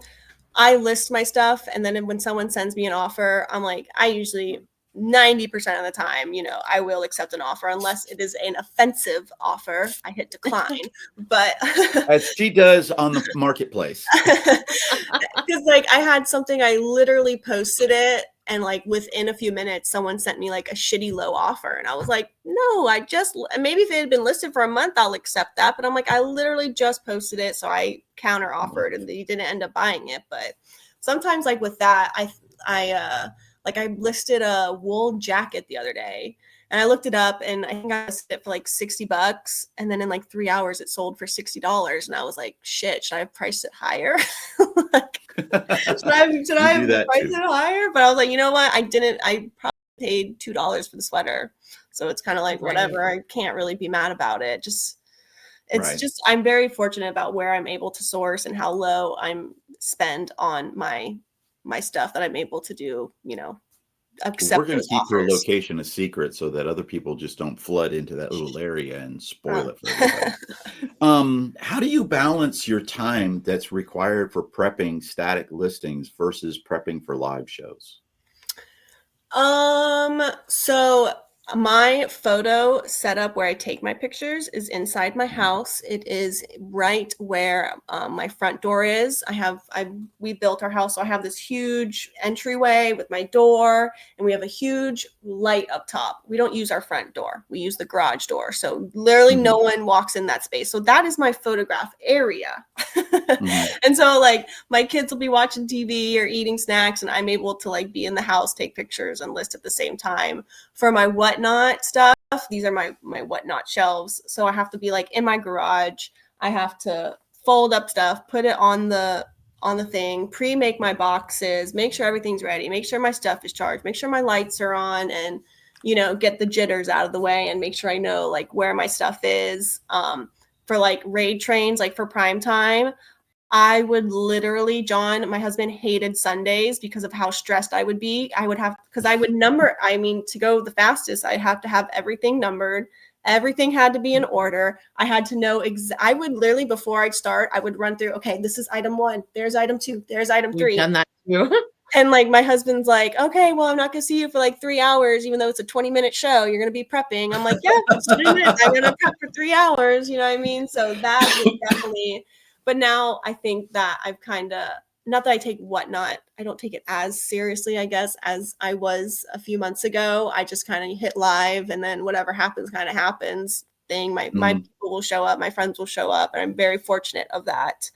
I list my stuff, and then when someone sends me an offer, I'm like, I usually 90% of the time, I will accept an offer unless it is an offensive offer. I hit decline, but as she does on the marketplace. Because like I had something, I literally posted it, and like within a few minutes, someone sent me like a shitty low offer, and I was like, no, maybe if it had been listed for a month, I'll accept that. But I'm like, I literally just posted it, so I counter offered, and they didn't end up buying it. But sometimes, like with that, I listed a wool jacket the other day, and I looked it up, and I think I listed it for like $60, and then in like 3 hours it sold for $60, and I was like, shit, should I have priced it higher? Like, should I have priced it higher? But I was like, you know what? I probably paid $2 for the sweater, so it's kind of like whatever. I can't really be mad about it. I'm very fortunate about where I'm able to source and how low I'm spend on my stuff, that I'm able to do, accept. We're going to keep your location a secret so that other people just don't flood into that little area and spoil it for everybody. How do you balance your time that's required for prepping static listings versus prepping for live shows? So my photo setup where I take my pictures is inside my house. It is right where my front door is. We built our house, so I have this huge entryway with my door, and we have a huge light up top. We don't use our front door. We use the garage door. So literally no one walks in that space. So that is my photograph area. And so like my kids will be watching TV or eating snacks, and I'm able to like be in the house, take pictures, and list at the same time. For my Whatnot stuff, these are my Whatnot shelves. So I have to be like in my garage. I have to fold up stuff, put it on the thing, pre-make my boxes, make sure everything's ready, make sure my stuff is charged, make sure my lights are on, and get the jitters out of the way, and make sure I know like where my stuff is. For like raid trains, like for prime time, I would literally, John, my husband, hated Sundays because of how stressed I would be. Because I would number, to go the fastest, I'd have to have everything numbered. Everything had to be in order. I had to know I would literally, before I'd start, I would run through, okay, this is item 1, there's item 2, there's item 3. We've done that too. And like my husband's like, okay, well, I'm not gonna see you for like 3 hours, even though it's a 20-minute show. You're gonna be prepping. I'm like, yeah, it's 20 minutes. I'm gonna prep for 3 hours. You know what I mean? So that was definitely. But now I think that I've kind of, not that I take Whatnot, I don't take it as seriously, I guess, as I was a few months ago. I just kind of hit live, and then whatever happens kind of happens thing. My people will show up, my friends will show up, and I'm very fortunate of that.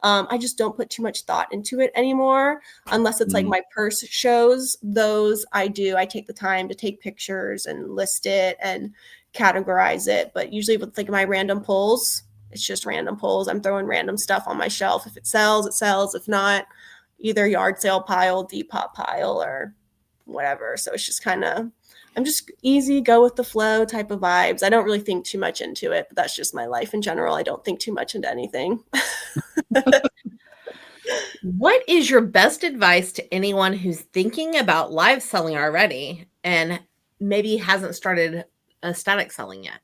I just don't put too much thought into it anymore, unless it's like my purse shows. Those I do. I take the time to take pictures and list it and categorize it. But usually with like my random pulls, It's just random pulls. I'm throwing random stuff on my shelf. If it sells, it sells. If not, either yard sale pile, Depop pile, or whatever. So it's just kind of, I'm just easy, go with the flow type of vibes. I don't really think too much into it, but that's just my life in general. I don't think too much into anything. What is your best advice to anyone who's thinking about live selling already and maybe hasn't started static selling yet?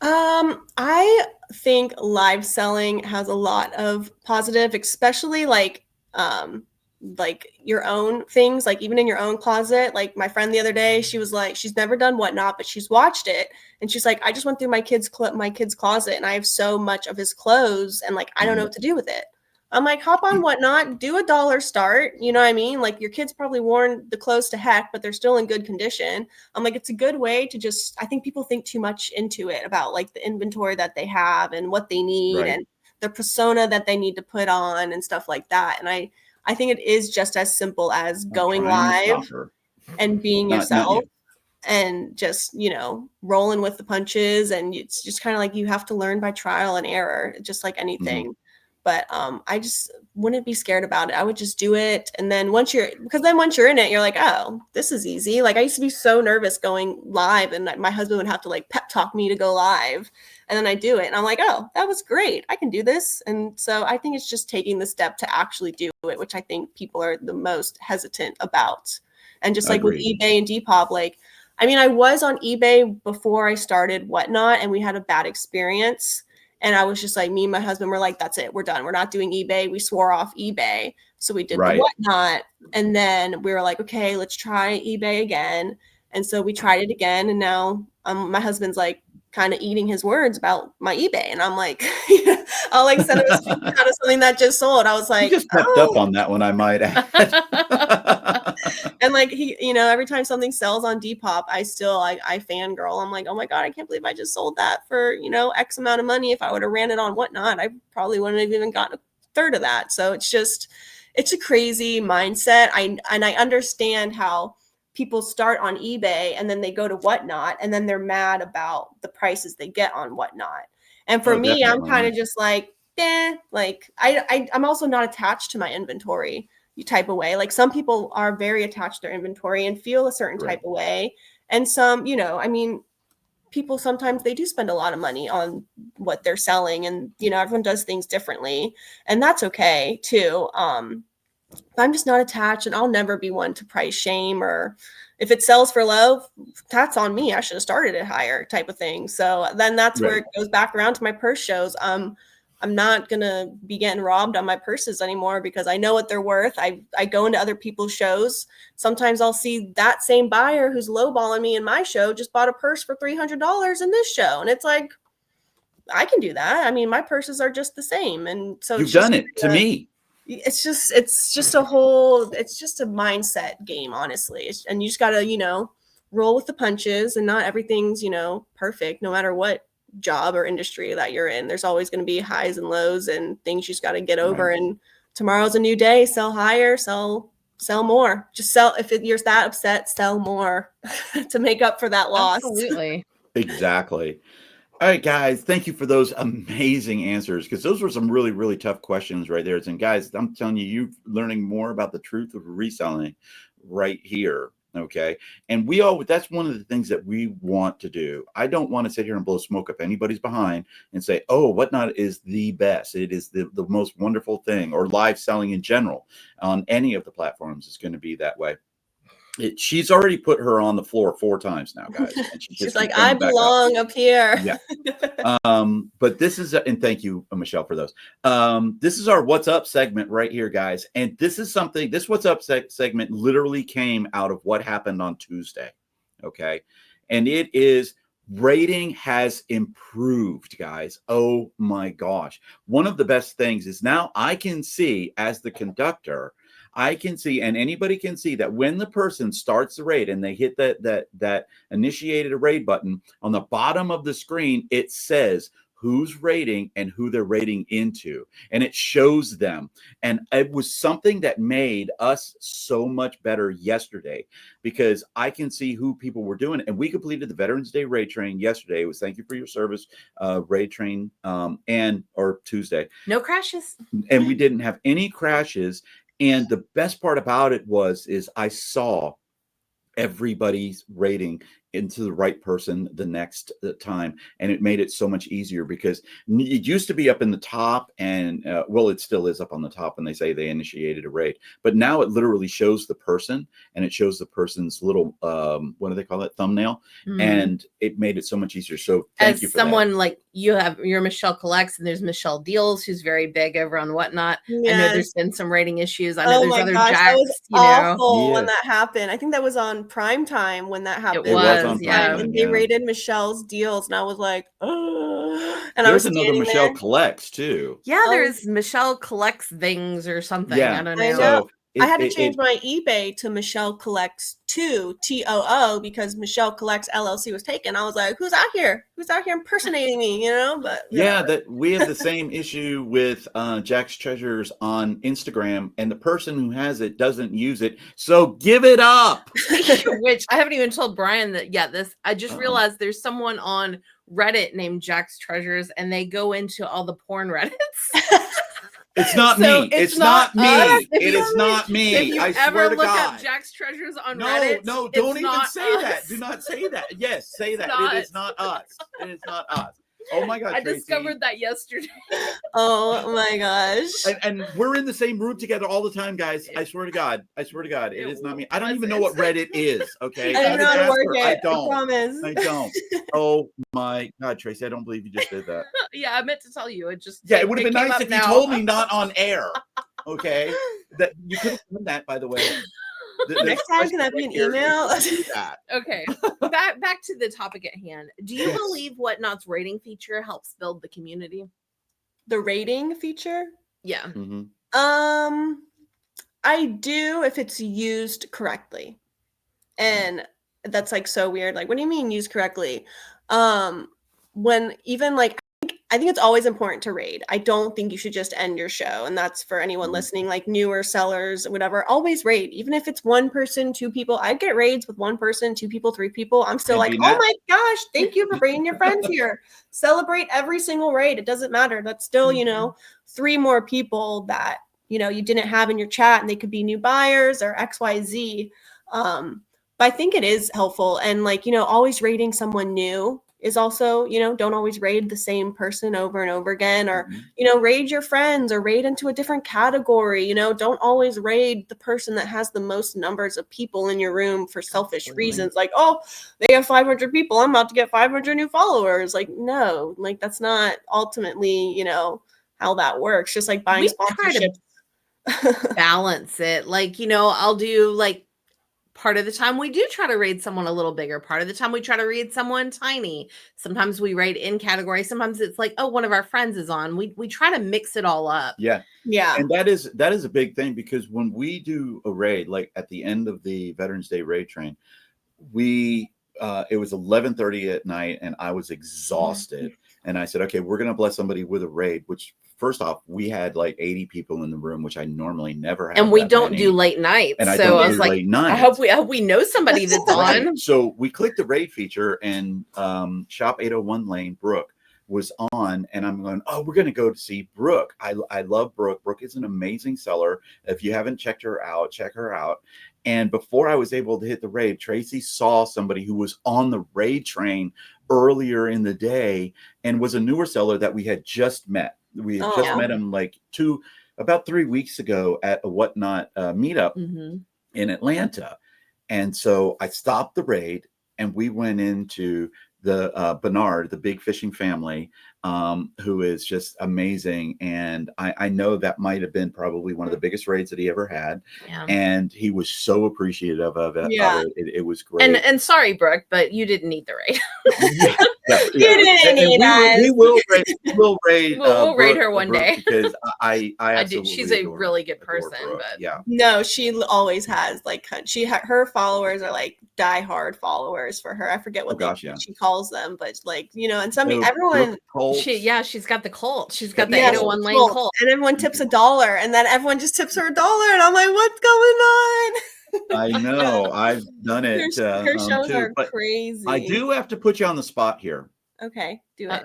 I think live selling has a lot of positive, especially like your own things, like even in your own closet. Like my friend the other day, she was like, she's never done Whatnot, but she's watched it, and she's like, I just went through my kid's closet, and I have so much of his clothes, and like I don't know what to do with it. I'm like, hop on Whatnot, do a dollar start. You know what I mean? Like your kid's probably worn the clothes to heck, but they're still in good condition. I'm like, it's a good way to just, I think people think too much into it about like the inventory that they have and what they need and the persona that they need to put on and stuff like that. And I think it is just as simple as going live and being yourself and just, rolling with the punches. And it's just kind of like you have to learn by trial and error, just like anything. Mm-hmm. But I just wouldn't be scared about it. I would just do it. And then once you're in it, you're like, oh, this is easy. Like I used to be so nervous going live, and my husband would have to like pep talk me to go live. And then I do it and I'm like, oh, that was great. I can do this. And so I think it's just taking the step to actually do it, which I think people are the most hesitant about. And just like with eBay and Depop, like, I mean, I was on eBay before I started Whatnot, and we had a bad experience. And I was just like, me and my husband were like, that's it. We're done. We're not doing eBay. We swore off eBay. So we did the Whatnot. And then we were like, okay, let's try eBay again. And so we tried it again. And now my husband's like kind of eating his words about my eBay. And I'm like, I'll like send him a screenshot of something that just sold. I was like, you just pepped up on that one, I might add. And like he, every time something sells on Depop, I fangirl. I'm like, oh my God, I can't believe I just sold that for, X amount of money. If I would have ran it on Whatnot, I probably wouldn't have even gotten a third of that. So it's a crazy mindset. I understand how people start on eBay and then they go to Whatnot and then they're mad about the prices they get on Whatnot. And for me, definitely. I'm kind of just like, like I'm also not attached to my inventory type of way. Like some people are very attached to their inventory and feel a certain type of way. And some, I mean, people sometimes they do spend a lot of money on what they're selling, and, everyone does things differently, and that's okay too. But I'm just not attached, and I'll never be one to price shame, or if it sells for low, that's on me. I should have started it higher type of thing. So then that's where it goes back around to my purse shows. I'm not going to be getting robbed on my purses anymore because I know what they're worth. I go into other people's shows. Sometimes I'll see that same buyer who's lowballing me in my show just bought a purse for $300 in this show. And it's like, I can do that. I mean, my purses are just the same. And so you've done it to me. It's just a mindset game, honestly. And you just got to, roll with the punches, and not everything's, perfect, no matter what job or industry that you're in. There's always going to be highs and lows and things you just got to get over. And tomorrow's a new day. Sell higher, sell more. Just sell. If you're that upset, sell more to make up for that loss. Absolutely. Exactly. All right, guys, thank you for those amazing answers, because those were some really, really tough questions right there. And guys, I'm telling you, you're learning more about the truth of reselling right here. Okay. And that's one of the things that we want to do. I don't want to sit here and blow smoke up anybody's behind and say, oh, Whatnot is the best. It is the most wonderful thing, or live selling in general on any of the platforms is going to to that way. She's already put her on the floor 4 times now, guys. And she's like, I belong up here. Yeah. But this is, and thank you, Michelle, for those. This is our What's Up segment right here, guys. And this What's Up segment literally came out of what happened on Tuesday. Okay. And it is, rating has improved, guys. Oh my gosh. One of the best things is now I can see, as the conductor, I can see, and anybody can see, that when the person starts the raid and they hit that initiated a raid button, on the bottom of the screen, it says who's rating and who they're rating into, and it shows them. And it was something that made us so much better yesterday, because I can see who people were doing. And we completed the Veterans Day raid train yesterday. It was thank you for your service raid train, or Tuesday. No crashes. And we didn't have any crashes. And the best part about it is I saw everybody's rating into the right person the next time, and it made it so much easier, because it used to be up in the top, and well, it still is up on the top when they say they initiated a raid, but now it literally shows the person, and it shows the person's little what do they call it, thumbnail, and it made it so much easier. So thank you for someone that. Like you're Michelle Collects, and there's Michelle Deals, who's very big over on Whatnot. Yes. I know there's been some rating issues. I know there's other gosh, Jacks, that was awful when Yeah. that happened. I think that was on prime time when that happened. It was on yeah. Prime Time, And they rated Michelle's Deals, and I was like, oh. And There's I was another Michelle Collects too. Yeah, there's Michelle Collects things or something. Yeah. I don't know. I know. So I had to change my eBay to Michelle Collects 2 TOO because Michelle Collects LLC was taken. I was like, who's out here? Who's out here impersonating me? You know, but yeah, that we have the same issue with Jack's Treasures on Instagram, and the person who has it doesn't use it. So give it up. Which I haven't even told Brian that yet. I just realized there's someone on Reddit named Jack's Treasures, and they go into all the porn Reddits. It's not So me. It's not me. us. It is not me. If you I ever swear to look God. up Jack's Treasures on Reddit, No, don't it's even not say us. that. Do not say that. Yes, say that. not. It is not us. It is not us. Oh my God, I Tracy. discovered that yesterday. oh my gosh. And we're in the same room together all the time, guys. I swear to God. I swear to God. It is not me. I don't even know what Reddit is. Okay. I don't know how to work it. I don't. promise. I don't. Oh my God, Tracy, I don't believe you just did that. Yeah, I meant to tell you. It just It would have been came nice up if now. you told me not on air. Okay. That you could have done that, by the way. Next time, can that be an email? Okay, back to the topic at hand. Do you believe Whatnot's rating feature helps build the community? The rating feature? Yeah. Mm-hmm. I do if it's used correctly. And that's like so weird. Like, what do you mean used correctly? When even like I think it's always important to raid. I don't think you should just end your show. And that's for anyone listening, like newer sellers, whatever. Always raid. Even if it's one person, two people. I'd get raids with one person, two people, three people. I'm still like, oh my gosh, thank you for bringing your friends here. Celebrate every single raid. It doesn't matter. That's still, you know, 3 more people that, you know, you didn't have in your chat, and they could be new buyers or XYZ. But I think it is helpful. And like, you know, always raiding someone new is also, you know, don't always raid the same person over and over again, or, you know, raid your friends or raid into a different category. You know, don't always raid the person that has the most numbers of people in your room for selfish reasons. Like, oh, they have 500 people, I'm about to get 500 new followers. Like, no, like that's not ultimately, you know, how that works. Just like buying sponsorships. Balance it. Like, you know, I'll do like part of the time we do try to raid someone a little bigger. Part of the time we try to raid someone tiny. Sometimes we raid in category. Sometimes it's like, oh, one of our friends is on. We try to mix it all up. Yeah. And that is a big thing, because when we do a raid, like at the end of the Veterans Day raid train, it was 11:30 at night, and I was exhausted. And I said, okay, we're going to bless somebody with a raid, which first off, we had like 80 people in the room, which I normally never have. And we don't do late nights. And so I was like, I hope we know somebody that's on. So we clicked the raid feature, and Shop 801 Lane, Brooke, was on, and I'm going, oh, we're going to go to see Brooke. I love Brooke. Brooke is an amazing seller. If you haven't checked her out, check her out. And before I was able to hit the raid, Tracy saw somebody who was on the raid train earlier in the day and was a newer seller that we had just met. We had just met him like about 3 weeks ago at a Whatnot meetup in Atlanta. And so I stopped the raid, and we went into the Bernard, the big fishing family, who is just amazing. And I know that might have been probably one of the biggest raids that he ever had. Yeah. And he was so appreciative of it. Yeah. It was great. And sorry, Brooke, but you didn't need the raid. You didn't need us. We will raid. We'll raid her one day, because I absolutely she's a really good person. But yeah, no, she always has like her followers are like diehard followers for her. I forget what she calls them, but like, you know, and everyone Colt. She's got the Colt. She's got the Yeah, 801 lane Colt. Colt. And everyone tips $1, and then everyone just tips her $1, and I'm like, what's going on? I know. I've done it Her shows too. are But crazy. I do have to put you on the spot here. Okay, do it.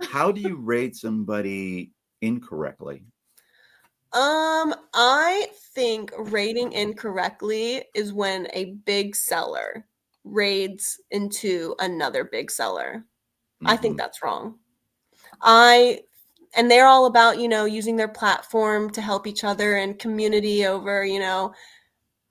How do you rate somebody incorrectly? I think rating incorrectly is when a big seller raids into another big seller. I think that's wrong. And they're all about, using their platform to help each other and community over,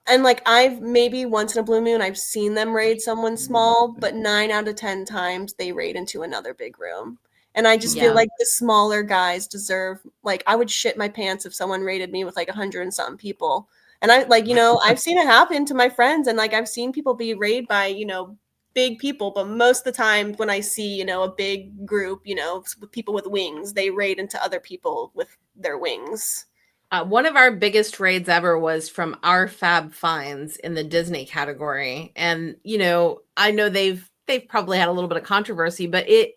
and like I've maybe once in a blue moon, I've seen them raid someone small, but 9 out of 10 times they raid into another big room. And I just feel like the smaller guys deserve, like, I would shit my pants if someone raided me with like 100 and something people. And I like, I've seen it happen to my friends, and like I've seen people be raided by, big people, but most of the time when I see, a big group, with people with wings, they raid into other people with their wings. One of our biggest raids ever was from our Fab Finds in the Disney category. And, I know they've probably had a little bit of controversy, but they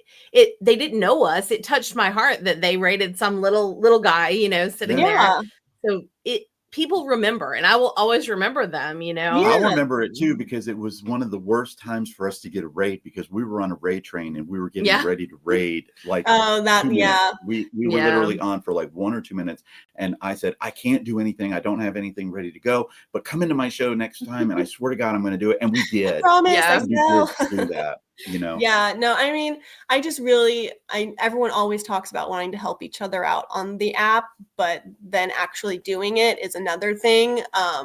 didn't know us. It touched my heart that they raided some little guy, sitting there. So people remember, and I will always remember them, I'll remember it too, because it was one of the worst times for us to get a raid, because we were on a raid train and we were getting ready to raid like 2 minutes. We were literally on for like 1 or 2 minutes, and I said, I can't do anything, I don't have anything ready to go, but come into my show next time and I swear to God I'm going to do it. And we did. I promise. Yeah, I know. We did do that. Yeah, no, I mean, I just really, everyone always talks about wanting to help each other out on the app, but then actually doing it is another thing.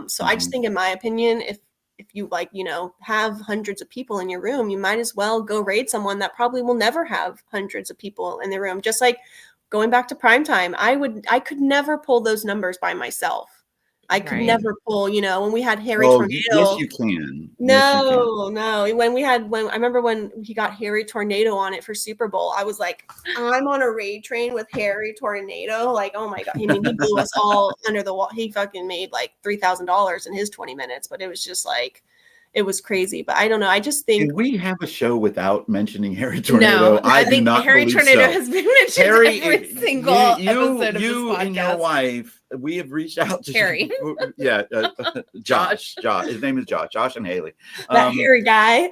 So I just think, in my opinion, if you like, have hundreds of people in your room, you might as well go raid someone that probably will never have hundreds of people in their room. Just like going back to primetime, I could never pull those numbers by myself. I could never pull, when we had Harry Tornado. Yes, you can. No. I remember when he got Harry Tornado on it for Super Bowl, I was like, I'm on a raid train with Harry Tornado. Like, oh my God. I mean, he blew us all under the wall. He fucking made like $3,000 in his 20 minutes, but it was just like, it was crazy. But I don't know. I just think. Can we have a show without mentioning Harry Tornado? No, I think Harry Tornado has been mentioned every single episode of this podcast. And your wife, we have reached out to Harry. Josh. His name is Josh and Haley. That Harry guy.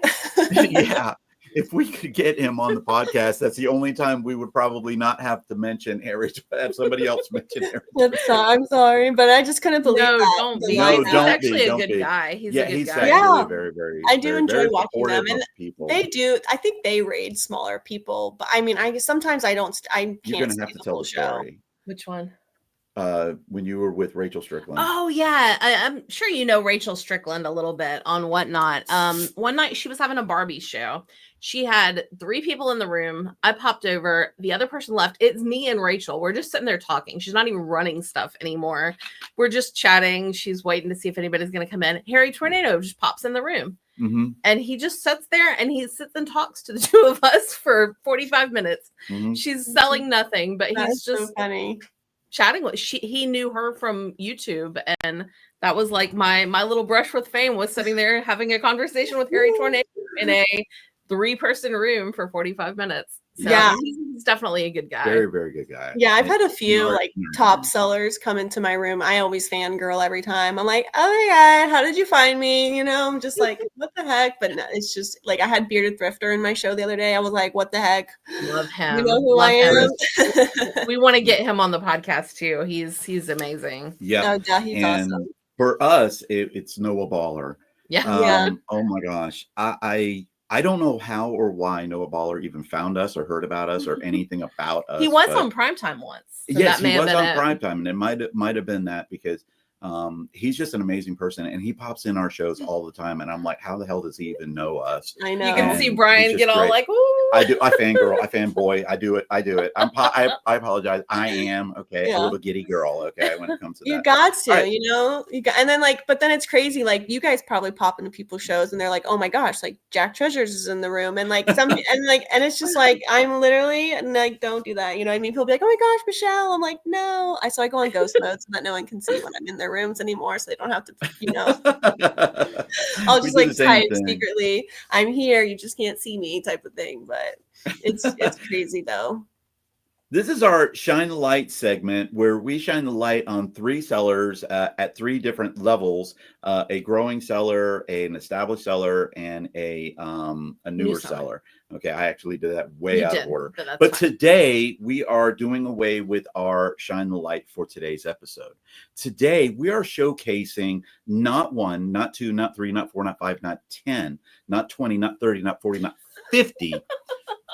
Yeah. If we could get him on the podcast, that's the only time we would probably not have to mention Harry, have somebody else mention Harry. I'm sorry, but I just couldn't believe that. Don't be. He's actually a good guy. He's a good guy. Actually very, very. I do very, enjoy very watching them, and people. they do. I think they raid smaller people, but I mean, I guess sometimes I don't. I can't. You're gonna have to tell the story. Which one? When you were with Rachel Strickland. Oh yeah, I'm sure you know Rachel Strickland a little bit on Whatnot. One night she was having a Barbie show. She had 3 people in the room. I popped over. The other person left. It's me and Rachel. We're just sitting there talking. She's not even running stuff anymore. We're just chatting. She's waiting to see if anybody's going to come in. Harry Tornado just pops in the room. And he just sits there and he sits and talks to the 2 of us for 45 minutes. She's selling nothing, but he's just so funny. Chatting with he knew her from YouTube, and that was like my little brush with fame, was sitting there having a conversation with Harry Tornado in a 3-person room for 45 minutes. So he's definitely a good guy. Very, very good guy. Yeah, I've had a few top sellers come into my room. I always fangirl every time. I'm like, oh my God, how did you find me? I'm just like, what the heck? But no, it's just like, I had Bearded Thrifter in my show the other day. I was like, what the heck? Love him. You know who I am? We want to get him on the podcast too. He's amazing. Yeah. Oh, he's awesome. For us, it's Noah Baller. Yeah. Oh my gosh. I don't know how or why Noah Baller even found us or heard about us or anything about us. He was on Primetime once. So yes, he was on Primetime, and it might have been that, because he's just an amazing person, and he pops in our shows all the time, and I'm like, how the hell does he even know us? I know. You can see Brian get all like, ooh. I do. I fangirl. I fanboy. I do it. I apologize. I am a little giddy girl. Okay, when it comes to that, you got to, and then but then it's crazy. Like, you guys probably pop into people's shows and they're like, oh my gosh, like Jack Treasures is in the room, and like some, and it's just like, I'm literally, and like, don't do that. You know what I mean? People be like, oh my gosh, Michelle. I'm like, no. So I go on ghost mode so that no one can see when I'm in their rooms anymore, so they don't have to, I'll just like type secretly, I'm here, you just can't see me, type of thing. But it's crazy though. This is our Shine the Light segment where we shine the light on 3 sellers at 3 different levels, a growing seller, an established seller, and a newer seller. Okay, I actually did that way out of order. But today we are doing away with our Shine the Light for today's episode. Today we are showcasing not 1, not 2, not 3, not 4, not 5, not 10, not 20, not 30, not 40, not 50.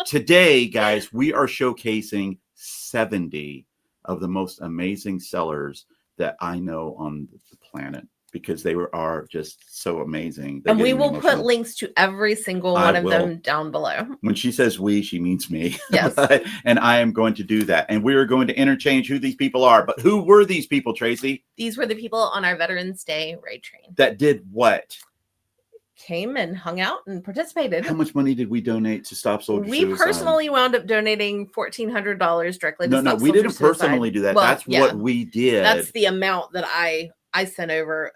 Today, guys, we are showcasing 70 of the most amazing sellers that I know on the planet because they are just so amazing. And we will put links to every single one of them down below. When she says we, she means me. Yes. And I am going to do that. And we are going to interchange who these people are. But who were these people, Tracy? These were the people on our Veterans Day raid train. That did what? Came and hung out and participated. How much money did we donate to Stop Soldier Suicide? We personally wound up donating $1,400 directly to Stop Soldier Suicide. No, we didn't personally do that. Well, that's what we did. That's the amount that I sent over.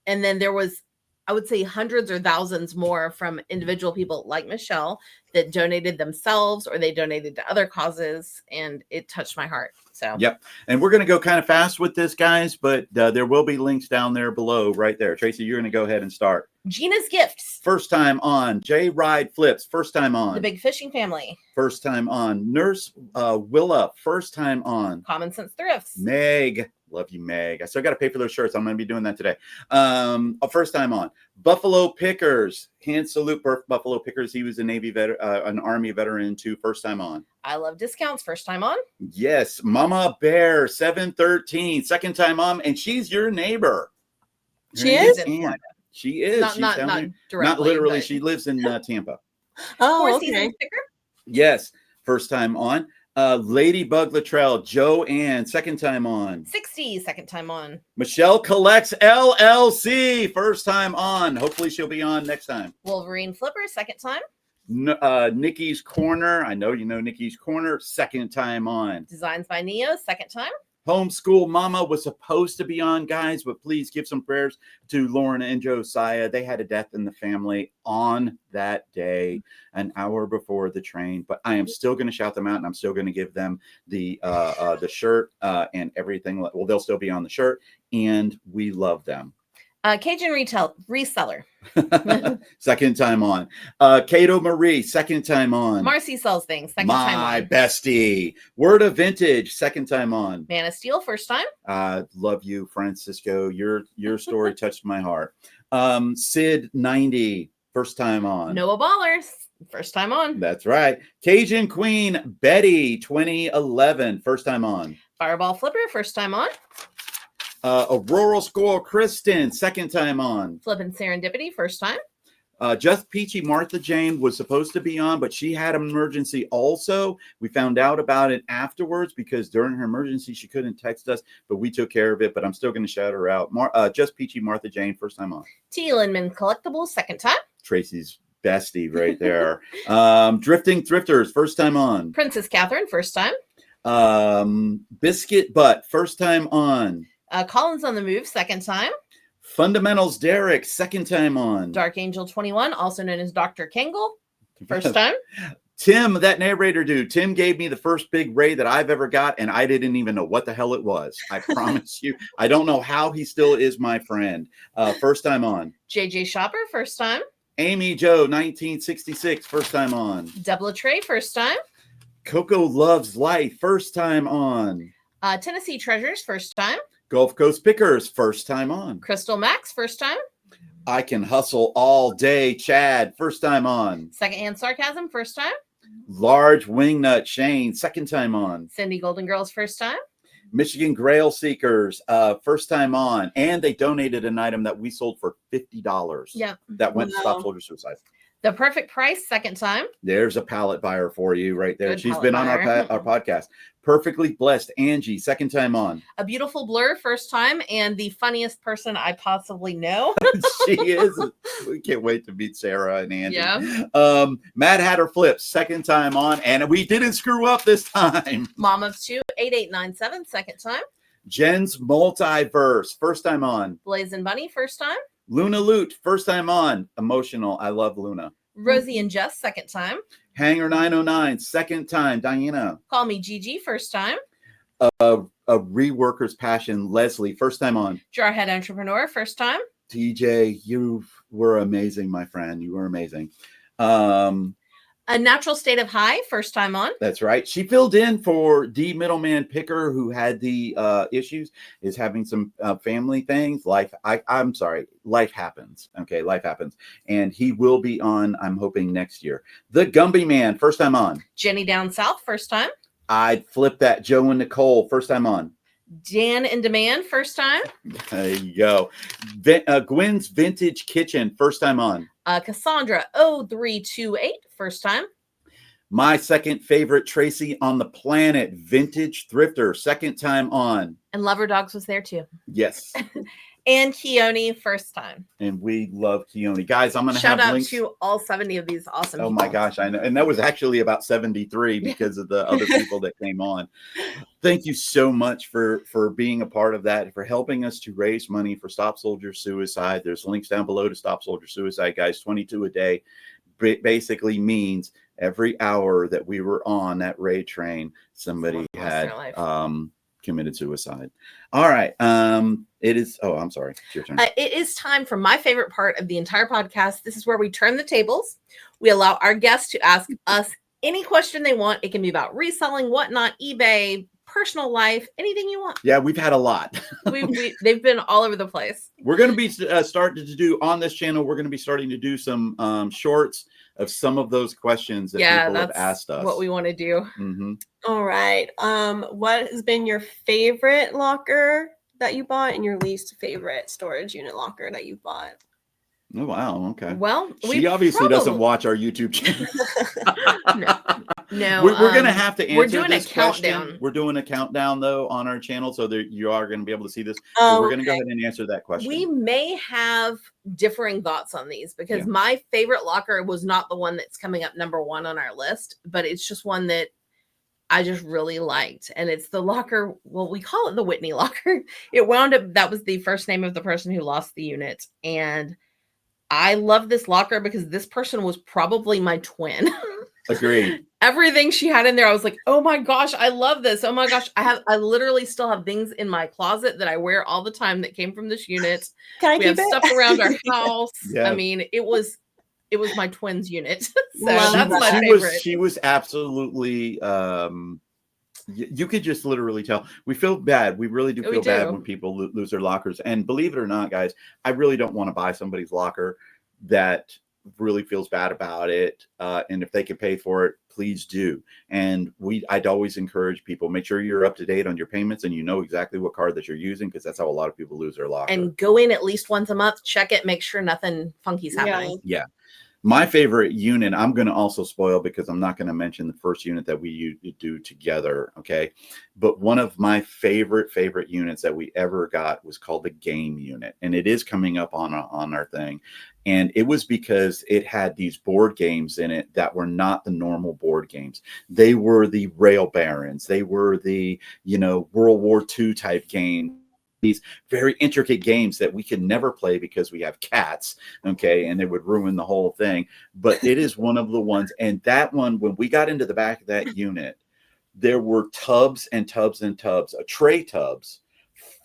And then there was, I would say, hundreds or thousands more from individual people like Michelle that donated themselves or they donated to other causes. And it touched my heart. So, yep. And we're going to go kind of fast with this, guys, but there will be links down there below right there. Tracy, you're going to go ahead and start. Gina's Gifts. First time on. J Ride Flips. First time on. The Big Fishing Family. First time on. Nurse Willa. First time on. Common Sense Thrifts. Meg. Love you, Meg. I still got to pay for those shirts. I'm going to be doing that today. First time on. Buffalo Pickers. Hand salute Buffalo Pickers. He was a Navy an Army veteran too. First time on. I Love Discounts. First time on. Yes. Mama Bear 713. Second time on. And she's your neighbor. She is? She is. Not directly. Not literally. She lives in Tampa. Oh, Four okay. Seasons Picker. Yes. First time on. Ladybug Luttrell, Joanne, second time on. 60, second time on. Michelle Collects LLC, first time on. Hopefully she'll be on next time. Wolverine Flipper, second time. Nikki's Corner, I know you know Nikki's Corner, second time on. Designs by Neo, second time. Homeschool Mama was supposed to be on, guys, but please give some prayers to Lauren and Josiah. They had a death in the family on that day, an hour before the train. But I am still going to shout them out, and I'm still going to give them the shirt and everything. Well, they'll still be on the shirt, and we love them. Cajun Reseller. Second time on. Cato Marie, second time on. Marcy Sells Things, second time on. My bestie. Word of Vintage, second time on. Man of Steel, first time. Love you, Francisco. Your story touched my heart. Sid 90, first time on. Noah Ballers, first time on. That's right. Cajun Queen Betty 2011, first time on. Fireball Flipper, first time on. Auroral Squirrel Kristen, second time on. Flippin' Serendipity, first time. Just Peachy Martha Jane was supposed to be on, but she had an emergency also. We found out about it afterwards because during her emergency, she couldn't text us, but we took care of it. But I'm still going to shout her out. Just Peachy Martha Jane, first time on. T. Lindman Collectibles, second time. Tracy's bestie right there. Drifting Thrifters, first time on. Princess Catherine, first time. Biscuit Butt, first time on. Collins on the Move, second time. Fundamentals Derek, second time on. Dark Angel 21, also known as Dr. Kangle, first time. Tim, that narrator dude, Tim gave me the first big raid that I've ever got, and I didn't even know what the hell it was. I promise you. I don't know how he still is my friend. First time on. JJ Shopper, first time. Amy Joe, 1966, first time on. Double Tray, first time. Coco Loves Life, first time on. Tennessee Treasures, first time. Gulf Coast Pickers, first time on. Crystal Max, first time. I Can Hustle All Day, Chad, first time on. Secondhand Sarcasm, first time. Large Wingnut Shane, second time on. Cindy Golden Girls, first time. Michigan Grail Seekers, first time on. And they donated an item that we sold for $50. Yeah. That went to Stop Soldier Suicide. The Perfect Price, second time. There's a pallet buyer for you right there. Good. She's been on our podcast. Perfectly Blessed Angie, second time on. A Beautiful Blur, first time, and the funniest person I possibly know. She is. We can't wait to meet Sarah and Angie. Yeah. Mad Hatter Flips, second time on, and we didn't screw up this time. Mom of Two, 8897, second time. Jen's Multiverse, first time on. Blazing Bunny, first time. Luna Loot, first time on. Emotional. I love Luna. Rosie and Jess, second time. Hanger 909, second time. Diana. Call me Gigi, first time. A reworker's passion, Leslie, first time on. Jarhead entrepreneur, first time. TJ, you were amazing, my friend. You were amazing. A natural state of high, first time on. That's right. She filled in for D Middleman Picker, who had the issues, is having some family things. I'm sorry, life happens. Okay, life happens. And he will be on, I'm hoping, next year. The Gumby Man, first time on. Jenny Down South, first time. I'd flip that. Joe and Nicole, first time on. Dan in Demand, first time. There you go. Gwen's Vintage Kitchen, first time on. Cassandra 0328, first time. My second favorite, Tracy on the Planet, Vintage Thrifter, second time on. And Lover Dogs was there too. Yes. And Keone, first time. And we love Keone. Guys, I'm going to have links. Shout out to all 70 of these awesome people. My gosh, I know. And that was actually about 73 because of the other people that came on. Thank you so much for being a part of that, for helping us to raise money for Stop Soldier Suicide. There's links down below to Stop Soldier Suicide, guys. 22 a day basically means every hour that we were on that raid train, somebody had committed suicide. All right. It is. Oh, I'm sorry. It's your turn. It is time for my favorite part of the entire podcast. This is where we turn the tables. We allow our guests to ask us any question they want. It can be about reselling, whatnot, eBay, personal life, anything you want. Yeah, we've had a lot. They've been all over the place. We're going to be starting to do on this channel. We're going to be starting to do some shorts of some of those questions that people have asked us. What we want to do. Mm-hmm. All right. What has been your favorite locker that you bought and your least favorite storage unit locker that you bought? Oh, wow. Okay. Well, she obviously doesn't watch our YouTube channel. No. We're going to have to answer We're doing this a countdown. Question. We're doing a countdown, though, on our channel, so that you are going to be able to see this. So we're going to go ahead and answer that question. We may have differing thoughts on these because my favorite locker was not the one that's coming up number one on our list, but it's just one that I just really liked. And it's the locker. Well, we call it the Whitney locker. It wound up, that was the first name of the person who lost the unit. And I love this locker because this person was probably my twin. Agreed. Everything she had in there, I was like, oh my gosh, I love this. Oh my gosh. I literally still have things in my closet that I wear all the time that came from this unit. Can I keep have stuff around our house. Yeah. I mean, it was my twin's unit. So that's my favorite. She was absolutely you could just literally tell. We feel bad. We really do feel bad when people lose their lockers. And believe it or not, guys, I really don't want to buy somebody's locker that really feels bad about it. And if they can pay for it, please do. And I'd always encourage people, make sure you're up to date on your payments and you know exactly what card that you're using, because that's how a lot of people lose their locker. And go in at least once a month, check it, make sure nothing funky's happening. Yeah. My favorite unit, I'm going to also spoil because I'm not going to mention the first unit that we do together, okay? But one of my favorite units that we ever got was called the game unit, and it is coming up on our thing. And it was because it had these board games in it that were not the normal board games. They were the Rail Barons. They were the, World War II type game. These very intricate games that we could never play because we have cats, okay, and they would ruin the whole thing. But it is one of the ones, and that one, when we got into the back of that unit, there were tubs and tubs and tubs, tray tubs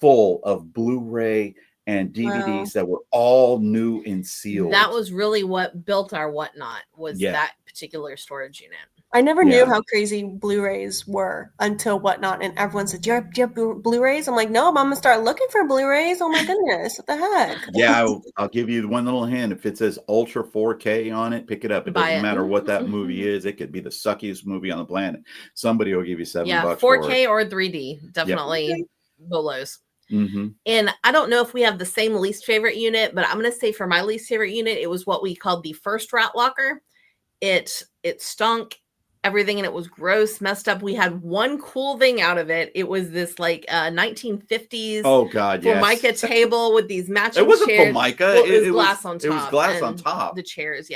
full of Blu-ray and DVDs that were all new and sealed. That was really what built our whatnot, was that particular storage unit. I never knew how crazy Blu-rays were until whatnot, and everyone said, do you have Blu-rays? I'm like, no, I'm gonna start looking for Blu-rays. Oh my goodness, what the heck? Yeah, I'll give you one little hint. If it says Ultra 4K on it, pick it up. It doesn't matter what that movie is. It could be the suckiest movie on the planet. Somebody will give you $7 for 4K or 3D, definitely Bolos. Mm-hmm. And I don't know if we have the same least favorite unit, but I'm going to say for my least favorite unit, it was what we called the first rat locker. It stunk. Everything in it was gross, messed up. We had one cool thing out of it. It was this 1950s Formica table with these matching chairs. It wasn't Formica. Well, it was glass on top. It was glass on top. The chairs,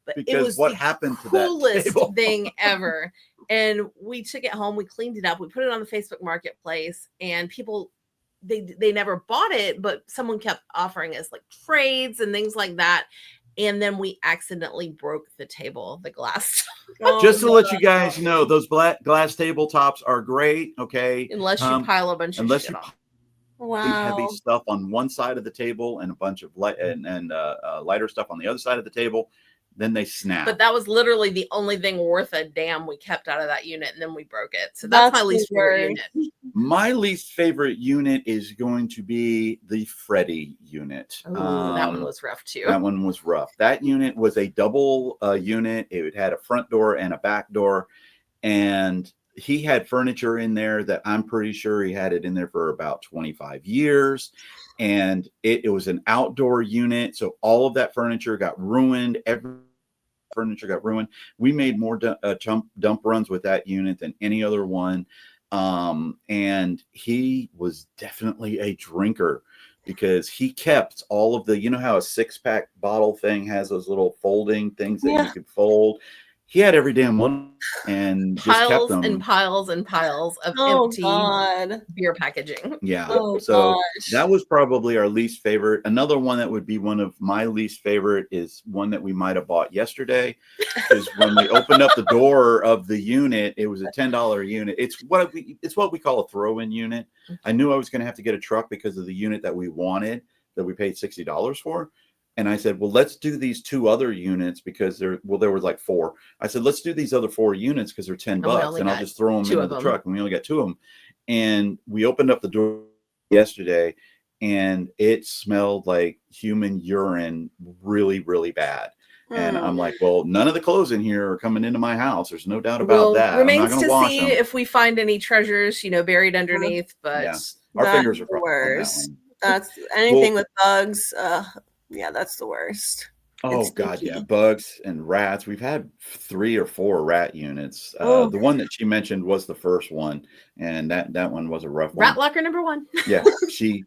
But because it was what happened to that coolest thing ever. And we took it home. We cleaned it up. We put it on the Facebook Marketplace, and people, they never bought it, but someone kept offering us trades and things like that. And then we accidentally broke the table, the glass. Just to let you guys know, those glass tabletops are great. Okay. Unless you pile a bunch of shit on. Heavy stuff on one side of the table and a bunch of light and lighter stuff on the other side of the table, then they snap. But that was literally the only thing worth a damn we kept out of that unit, and then we broke it. So that's my least favorite unit. My least favorite unit is going to be the Freddy unit. Ooh, that one was rough too. That one was rough. That unit was a double unit. It had a front door and a back door, and he had furniture in there that I'm pretty sure he had it in there for about 25 years. And it was an outdoor unit. So all of that furniture got ruined. Every furniture got ruined. We made more dump runs with that unit than any other one. And he was definitely a drinker because he kept all of the, you know how a 6-pack bottle thing has those little folding things that you could fold. He had every damn one and just kept them. And piles and piles of empty beer packaging. Yeah. So that was probably our least favorite. Another one that would be one of my least favorite is one that we might have bought yesterday. Because when we opened up the door of the unit, it was a $10 unit. It's what we call a throw-in unit. I knew I was going to have to get a truck because of the unit that we wanted, that we paid $60 for. And I said, well, let's do these 2 other units because there was like 4. I said, let's do these other 4 units because they're $10 and I'll just throw them into the truck. And we only got 2 of them. And we opened up the door yesterday and it smelled like human urine really, really bad. And I'm like, well, none of the clothes in here are coming into my house. There's no doubt about that. Remains to see if we find any treasures, buried underneath. But our fingers are worse. That's anything with bugs. Yeah, that's the worst. Oh God, yeah, bugs and rats. We've had 3 or 4 rat units. The one that she mentioned was the first one, and that one was a rough one. Rat locker number 1. Yeah, she's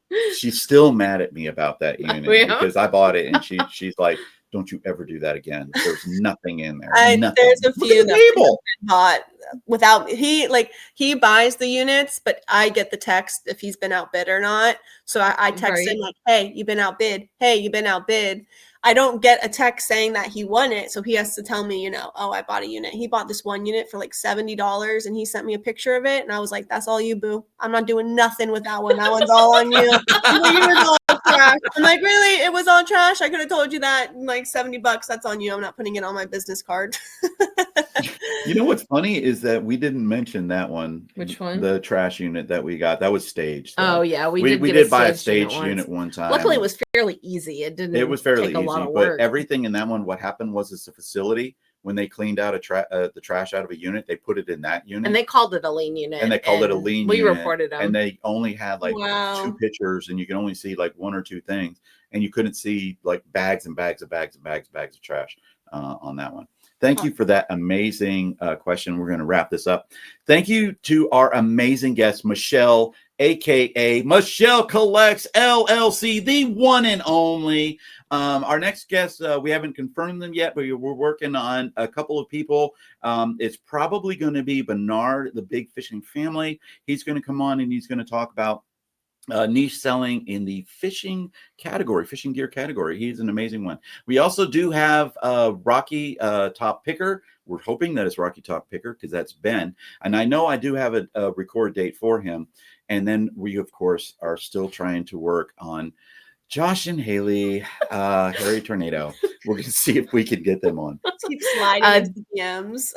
still mad at me about that unit because I bought it, and she's like, "Don't you ever do that again." There's nothing in there. There's a few that bought without he buys the units, but I get the text if he's been outbid or not. So I text him like, "Hey, you've been outbid. Hey, you've been outbid." I don't get a text saying that he won it, so he has to tell me, oh, I bought a unit. He bought this one unit for like $70, and he sent me a picture of it, and I was like, "That's all you, boo. I'm not doing nothing with that one. That one's all on you." Trash. I'm like, really? It was all trash? I could have told you that. Like $70, that's on you. I'm not putting it on my business card. You know what's funny is that we didn't mention that one. Which one? The trash unit that we got. That was staged. So. Oh yeah, we did buy a staged unit one time. Luckily, it was fairly easy. It was fairly easy, but everything in that one, what happened was it's a facility. When they cleaned out the trash out of a unit, they put it in that unit. And they called it a lean unit. We reported them. And they only had like 2 pictures, and you can only see like 1 or 2 things. And you couldn't see like bags and bags of trash on that one. Thank you for that amazing question. We're going to wrap this up. Thank you to our amazing guest, Michelle, a.k.a. Michelle Collects LLC, the one and only. Our next guest, we haven't confirmed them yet, but we're working on a couple of people. It's probably going to be Bernard, the Big Fishing Family. He's going to come on and he's going to talk about niche selling in the fishing gear category. He's an amazing one. We also do have Rocky Top Picker. We're hoping that it's Rocky Top Picker because that's Ben. And I know I do have a record date for him. And then we, of course, are still trying to work on Josh and Haley, Harry Tornado. We're going to see if we can get them on. Keep sliding into DMs.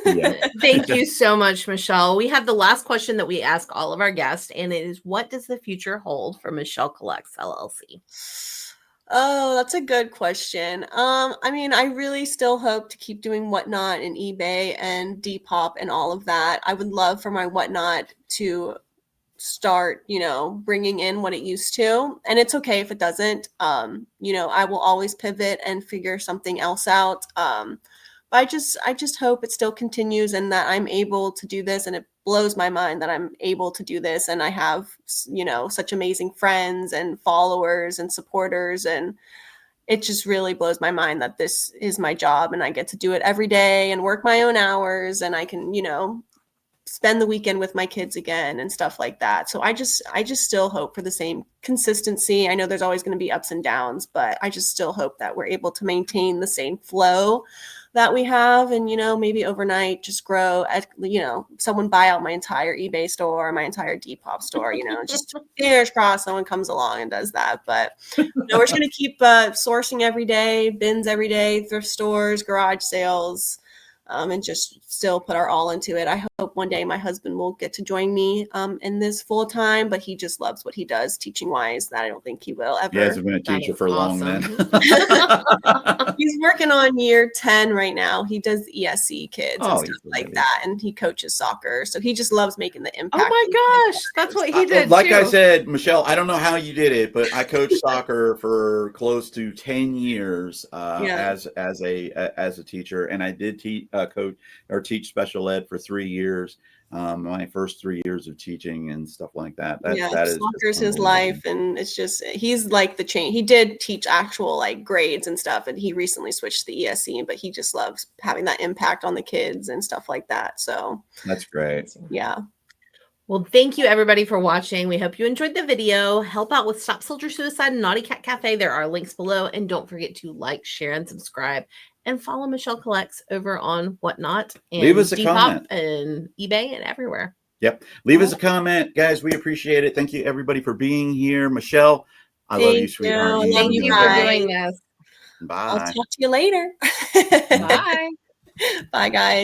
Yeah. Thank you so much, Michelle. We have the last question that we ask all of our guests, and it is, what does the future hold for Michelle Collects LLC? Oh, that's a good question. I mean, I really still hope to keep doing Whatnot and eBay and Depop and all of that. I would love for my Whatnot to start, bringing in what it used to. And it's okay if it doesn't. I will always pivot and figure something else out. But I just hope it still continues and that I'm able to do this. And it blows my mind that I'm able to do this. And I have, such amazing friends and followers and supporters. And it just really blows my mind that this is my job and I get to do it every day and work my own hours. And I can, spend the weekend with my kids again and stuff like that. So I just still hope for the same consistency. I know there's always going to be ups and downs, but I just still hope that we're able to maintain the same flow that we have, and, you know, maybe overnight just grow at, you know, someone buy out my entire eBay store, my entire Depop store, you know, just fingers crossed someone comes along and does that. But you know, we're just going to keep sourcing every day, bins every day, thrift stores, garage sales, and just still put our all into it. I hope one day my husband will get to join me in this full time, but he just loves what he does teaching wise. That I don't think he will ever. He hasn't been a teacher for long then. He's working on year 10 right now. He does ESC kids and stuff like that, and he coaches soccer. So he just loves making the impact. Oh my gosh, that's what he did. Like I said, Michelle, I don't know how you did it, but I coached soccer for close to 10 years as a teacher, and I did coach or teach special ed for 3 years. My first 3 years of teaching and stuff like that. That is soccer's his life, and it's just, he's like the change. He did teach actual like grades and stuff, and he recently switched to the ESC, but he just loves having that impact on the kids and stuff like that. So that's great. Yeah. Well, thank you everybody for watching. We hope you enjoyed the video. Help out with Stop Soldier Suicide and Naughty Cat Cafe. There are links below, and don't forget to like, share, and subscribe. And follow Michelle Collects over on Whatnot and leave us a Depop comment and eBay and everywhere. Yep. Leave us a comment, guys. We appreciate it. Thank you, everybody, for being here. Michelle, I love you, sweetheart. Thank you for doing this. Bye. I'll talk to you later. Bye. Bye, guys.